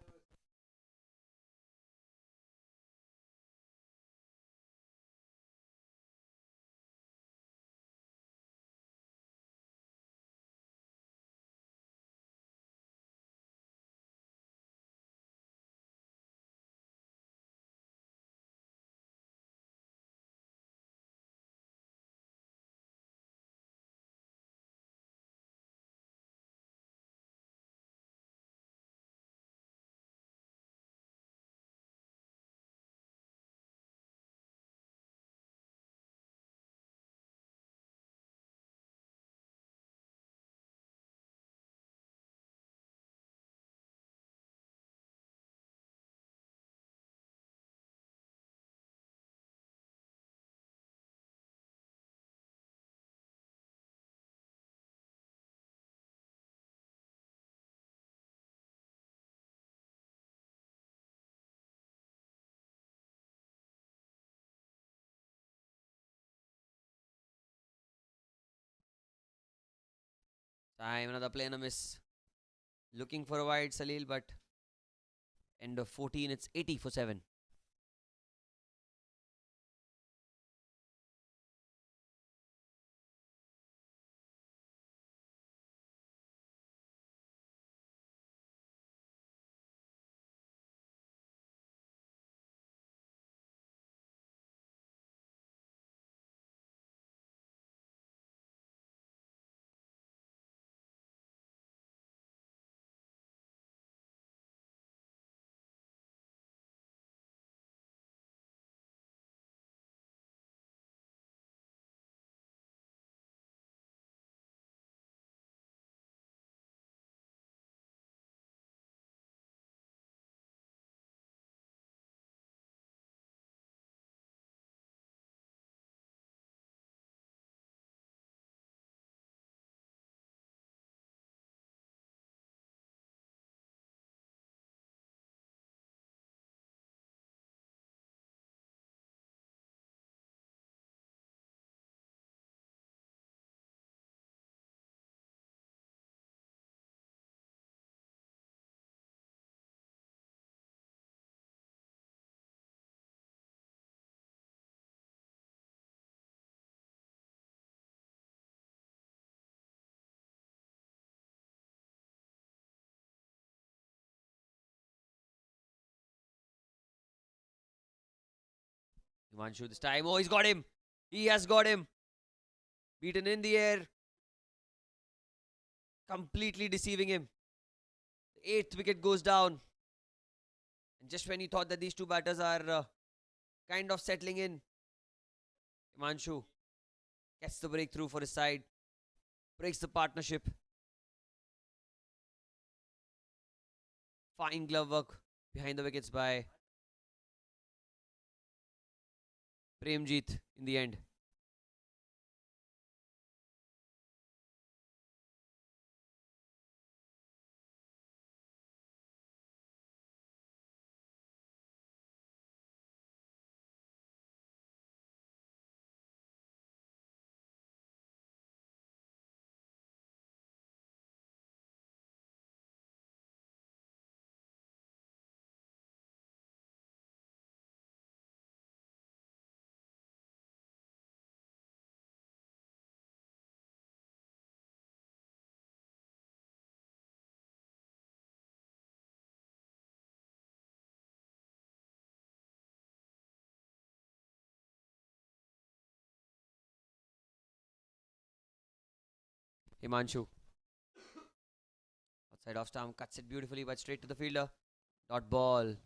Time, another play and a miss. Looking for a wide, Salil, but end of 14, it's 80 for 7. Himanshu this time. Oh, he's got him. He has got him. Beaten in the air. Completely deceiving him. The eighth wicket goes down. And just when you thought that these two batters are kind of settling in, Himanshu gets the breakthrough for his side. Breaks the partnership. Fine glove work behind the wickets by Premjeet in the end. Himanshu outside off stump cuts it beautifully but straight to the fielder. Dot ball.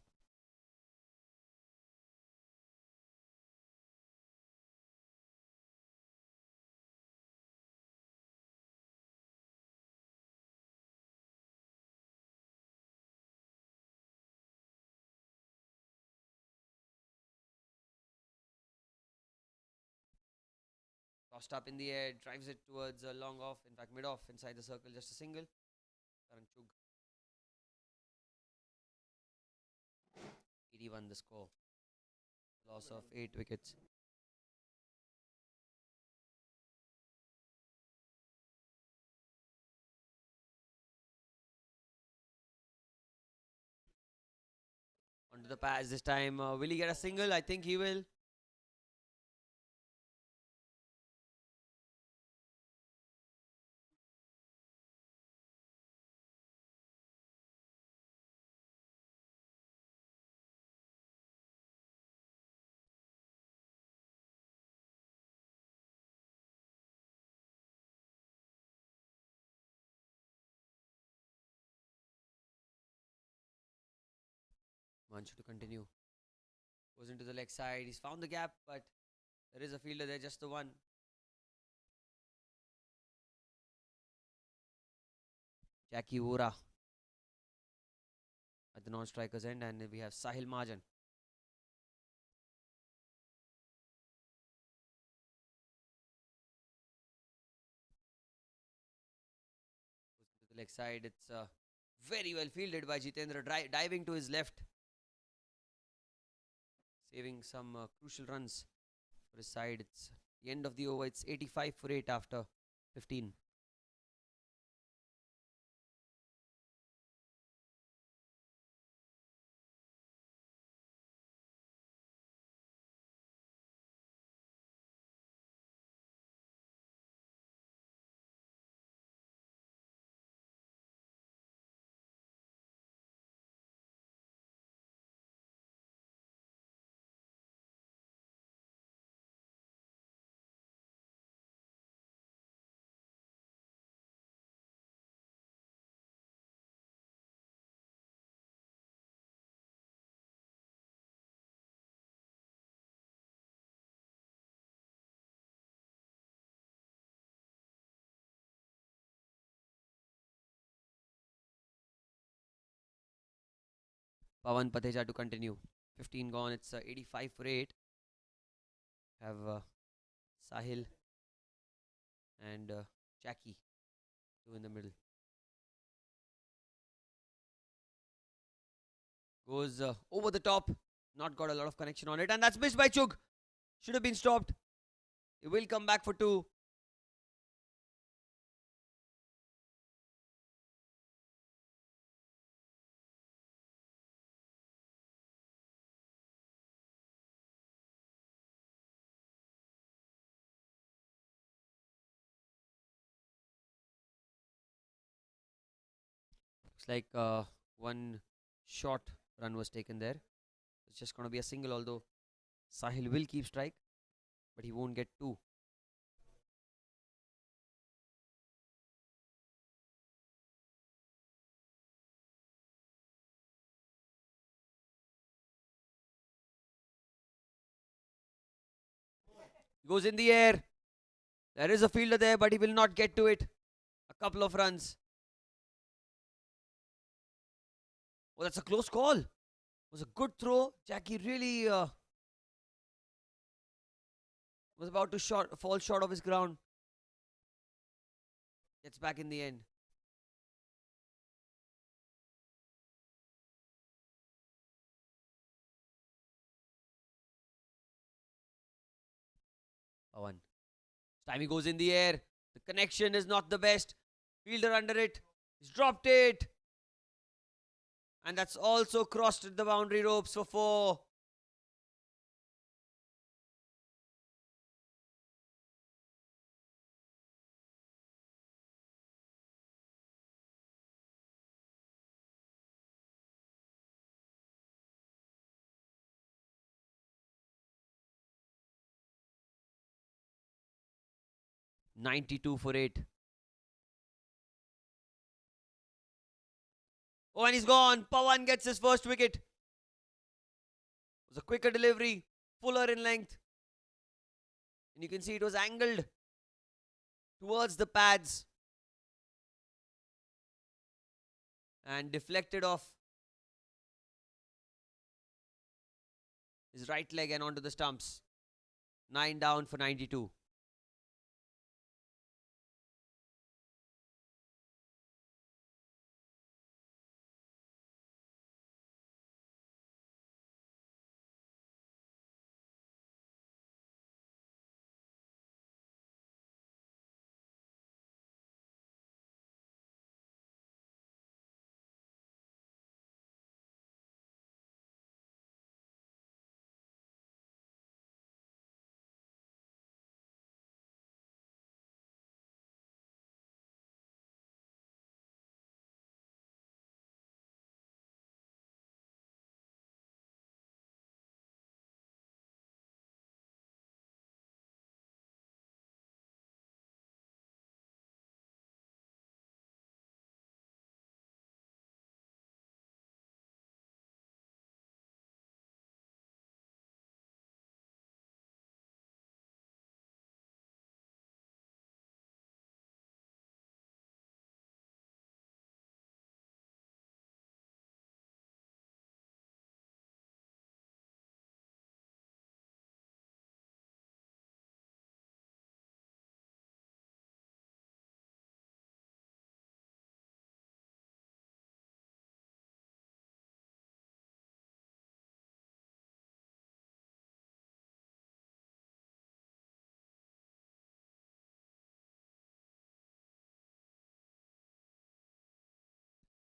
Tossed up in the air, drives it towards a long off, in fact mid off inside the circle, just a single. Karan Chugh. 81 the score. Loss of 8 wickets. Onto the pass this time. Will he get a single? I think he will. Manchu to continue. Goes into the leg side. He's found the gap, but there is a fielder there, just the one. Jackie Ora at the non-striker's end, and we have Sahil Majan. Goes into the leg side. It's very well fielded by Jitendra, diving to his left, saving some crucial runs for his side. It's the end of the over. It's 85 for 8 after 15. Pawan Pateja to continue. 15 gone. It's 85 for 8. Have Sahil and Jackie two in the middle. Goes over the top. Not got a lot of connection on it. And that's missed by Chug. Should have been stopped. It will come back for 2. Looks like one short run was taken there. It's just going to be a single, although Sahil will keep strike, but he won't get 2. He goes in the air. There is a fielder there, but he will not get to it. A couple of runs. Oh, that's a close call. It was a good throw. Jackie really was about to fall short of his ground. Gets back in the end. Pawan. This time he goes in the air. The connection is not the best. Fielder under it. He's dropped it. And that's also crossed the boundary ropes for 4. $92 for 8. Oh, and he's gone. Pawan gets his first wicket. It was a quicker delivery, fuller in length. And you can see it was angled towards the pads and deflected off his right leg and onto the stumps. 9 down for 92.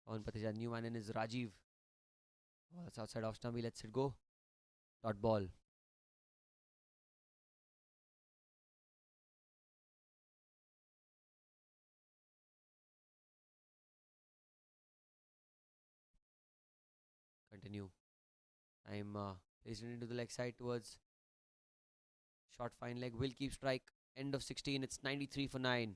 Pawan Pateja, new man in is Rajiv. Oh, that's outside off stump. He lets it go. Dot ball. Continue. Time placed it into the leg side towards short fine leg. Will keep strike. End of 16. It's 93 for 9.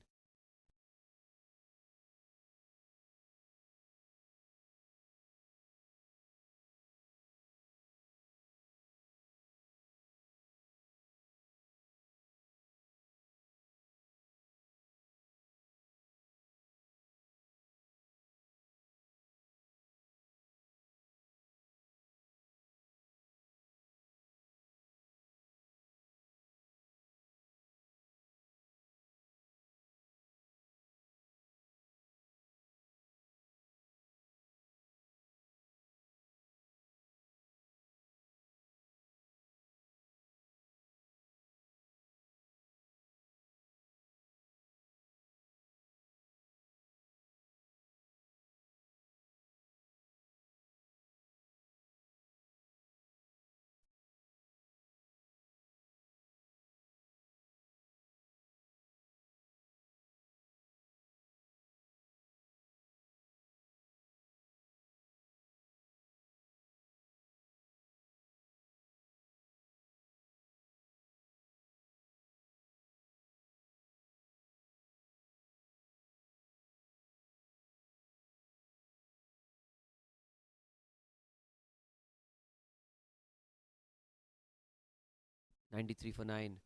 93 for 9.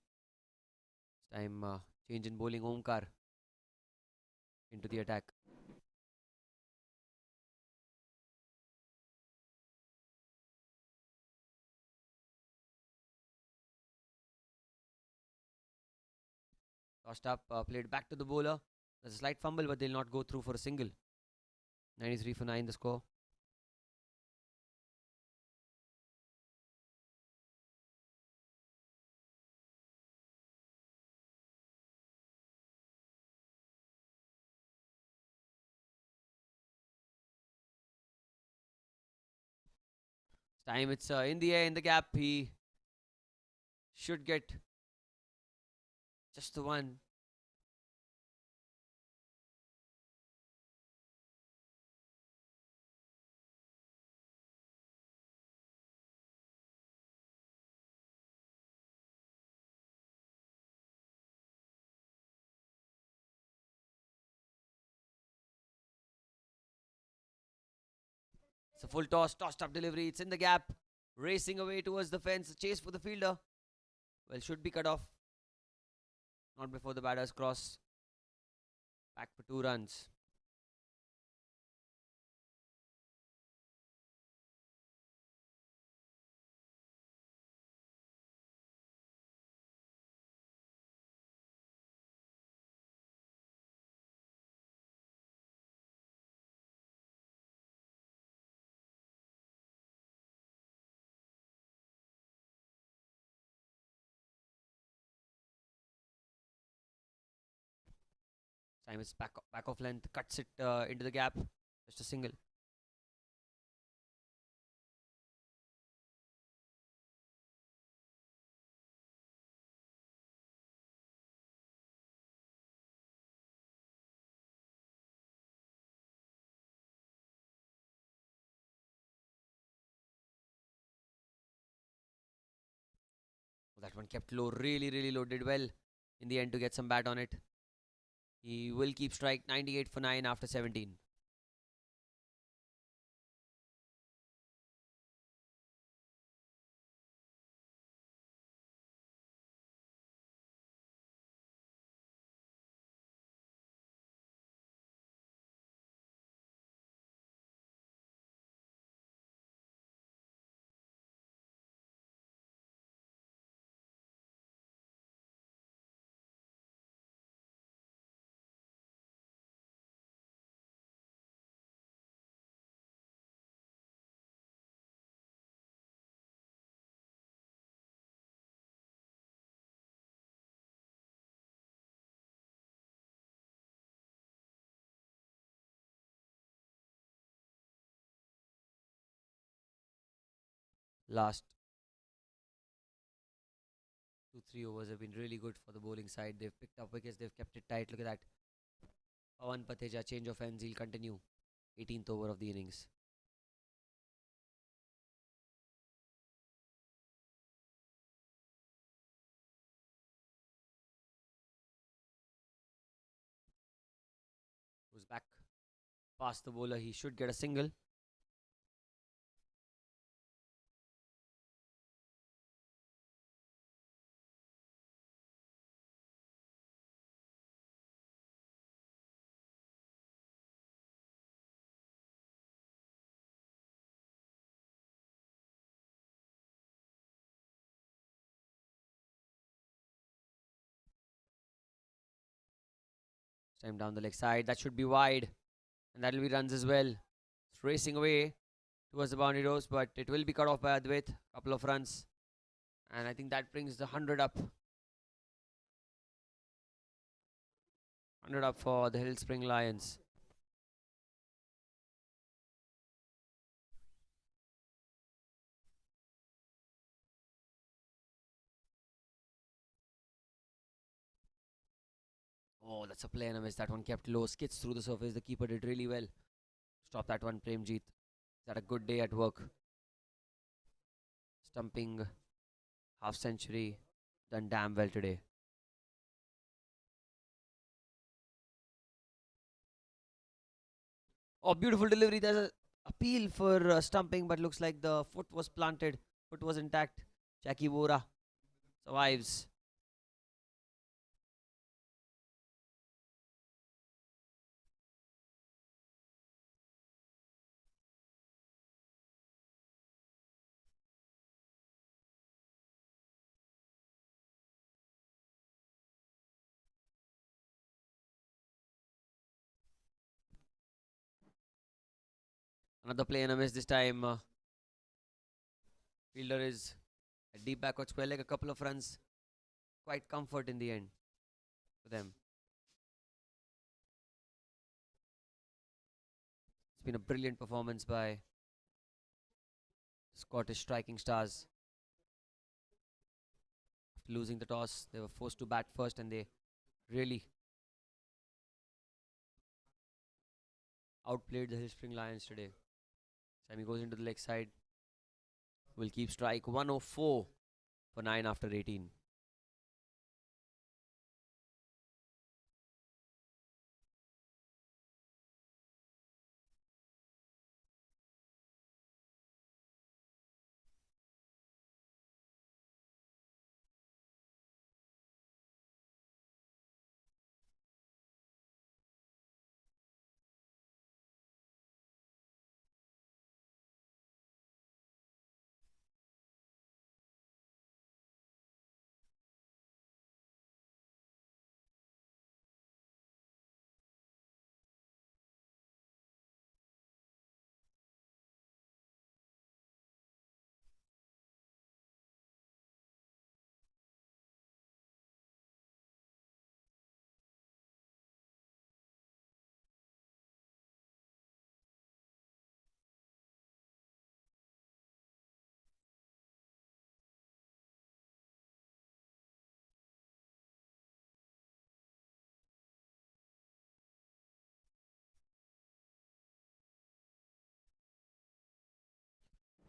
This time change in bowling. Omkar into the attack. Tossed up, played back to the bowler. There's a slight fumble, but they'll not go through for a single. 93 for 9 the score. This time it's in the air, in the gap. He should get just the one. It's a full toss, tossed up delivery. It's in the gap, racing away towards the fence. Chase for the fielder. Well, should be cut off. Not before the batters cross. Back for 2 runs. Time is back off length, cuts it into the gap. Just a single. That one kept low, really low. Did well in the end to get some bat on it. He will keep strike. 98 for 9 after 17. Last 2-3 overs have been really good for the bowling side. They've picked up wickets, they've kept it tight. Look at that. Pawan Pateja, change of ends. He'll continue. 18th over of the innings. Goes back past the bowler. He should get a single. Time down the leg side. That should be wide. And that'll be runs as well. It's racing away towards the boundary rows, but it will be cut off by Advait. Couple of runs. And I think that brings the 100 up. 100 up for the Hill Spring Lions. Oh, that's a play and a miss. That one kept low. Skids through the surface. The keeper did really well. Stop that one, Premjeet. He's had a good day at work. Stumping, half century. Done damn well today. Oh, beautiful delivery. There's a appeal for stumping, but looks like the foot was planted. Foot was intact. Jackie Bora Survives. Another play and a miss this time. Fielder is a deep backward square leg. A couple of runs. Quite comfort in the end for them. It's been a brilliant performance by Scottish striking stars. After losing the toss, they were forced to bat first and they really outplayed the Hill Spring Lions today. Sammy goes into the leg side. Will keep strike 104 for 9 after 18.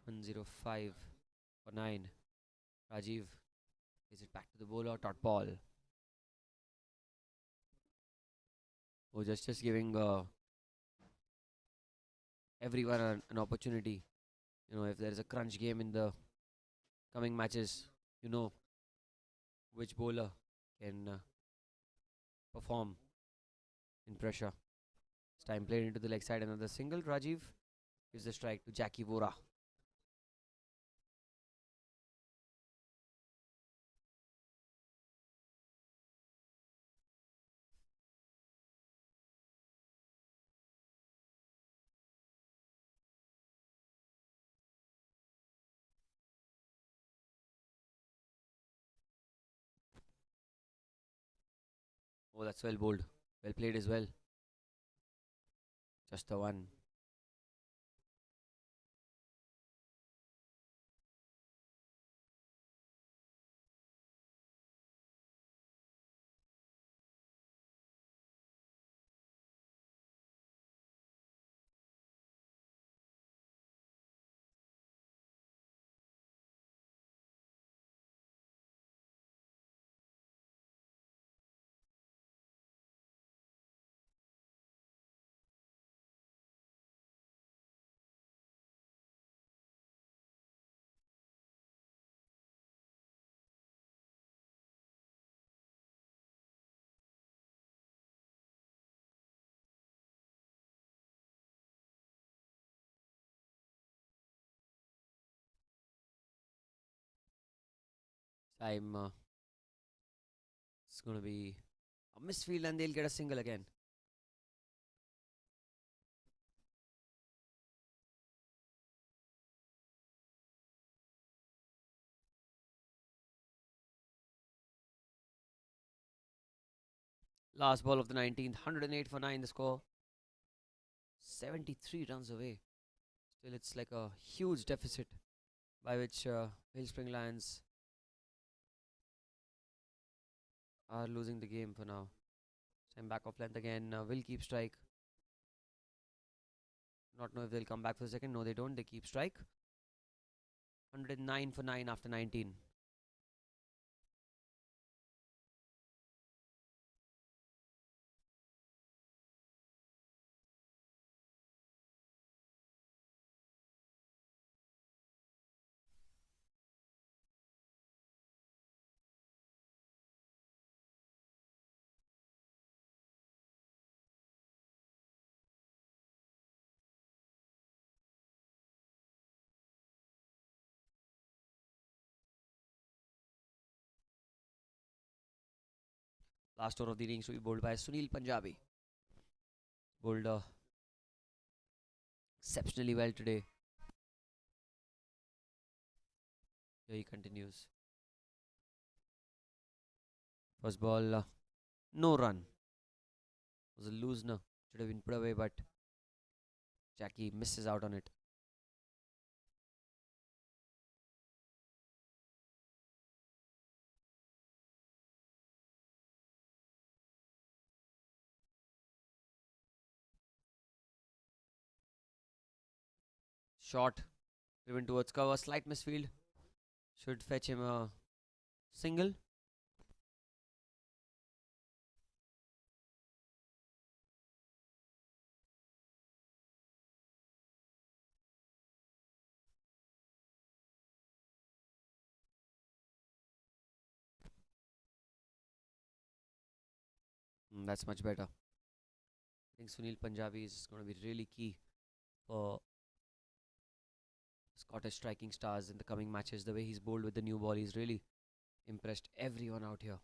$105 for 9. Rajiv is it back to the bowler? Dot ball. Oh, just giving everyone an opportunity. If there is a crunch game in the coming matches, you know which bowler can perform in pressure. This time played into the leg side. Another single. Rajiv gives the strike to Jackie Vora. Oh, that's well bowled. Well played as well. Just the one. Time it's going to be a misfield and they'll get a single again. Last ball of the 19th. 108 for 9 the score. 73 runs away. Still, it's like a huge deficit by which Hill Spring Lions are losing the game for now. Time back off length again. Will keep strike. Not know if they'll come back for a second. No, they don't. They keep strike. 109 for 9 after 19. Last over of the innings to be bowled by Sunil Punjabi. Bowled exceptionally well today. Here he continues. First ball, no run. Was a loosener. Should have been put away, but Jackie misses out on it. Shot driven towards cover. Slight misfield. Should fetch him a single. That's much better. I think Sunil Punjabi is going to be really key for Scottish striking stars in the coming matches. The way he's bowled with the new ball, he's really impressed everyone out here.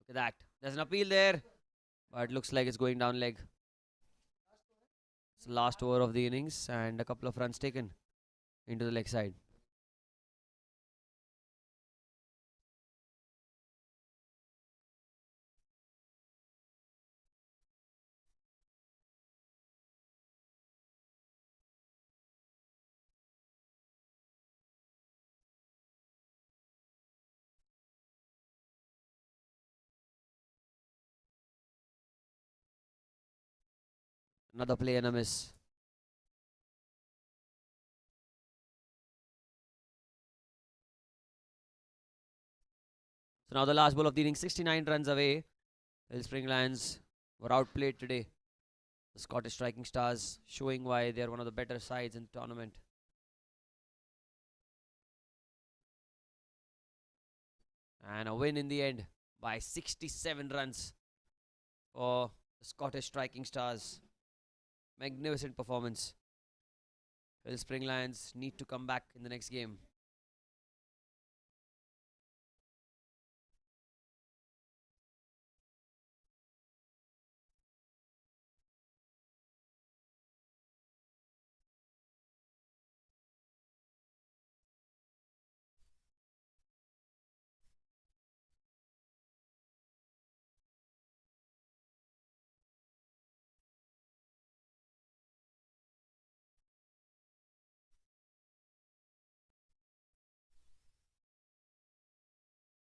Look at that. There's an appeal there, but it looks like it's going down leg. It's the last over of the innings and a couple of runs taken into the leg side. Another play and a miss. So now the last ball of the innings, 69 runs away. The Spring Lions were outplayed today. The Scottish striking stars showing why they are one of the better sides in the tournament. And a win in the end by 67 runs for the Scottish striking stars. Magnificent performance. The Spring Lions need to come back in the next game.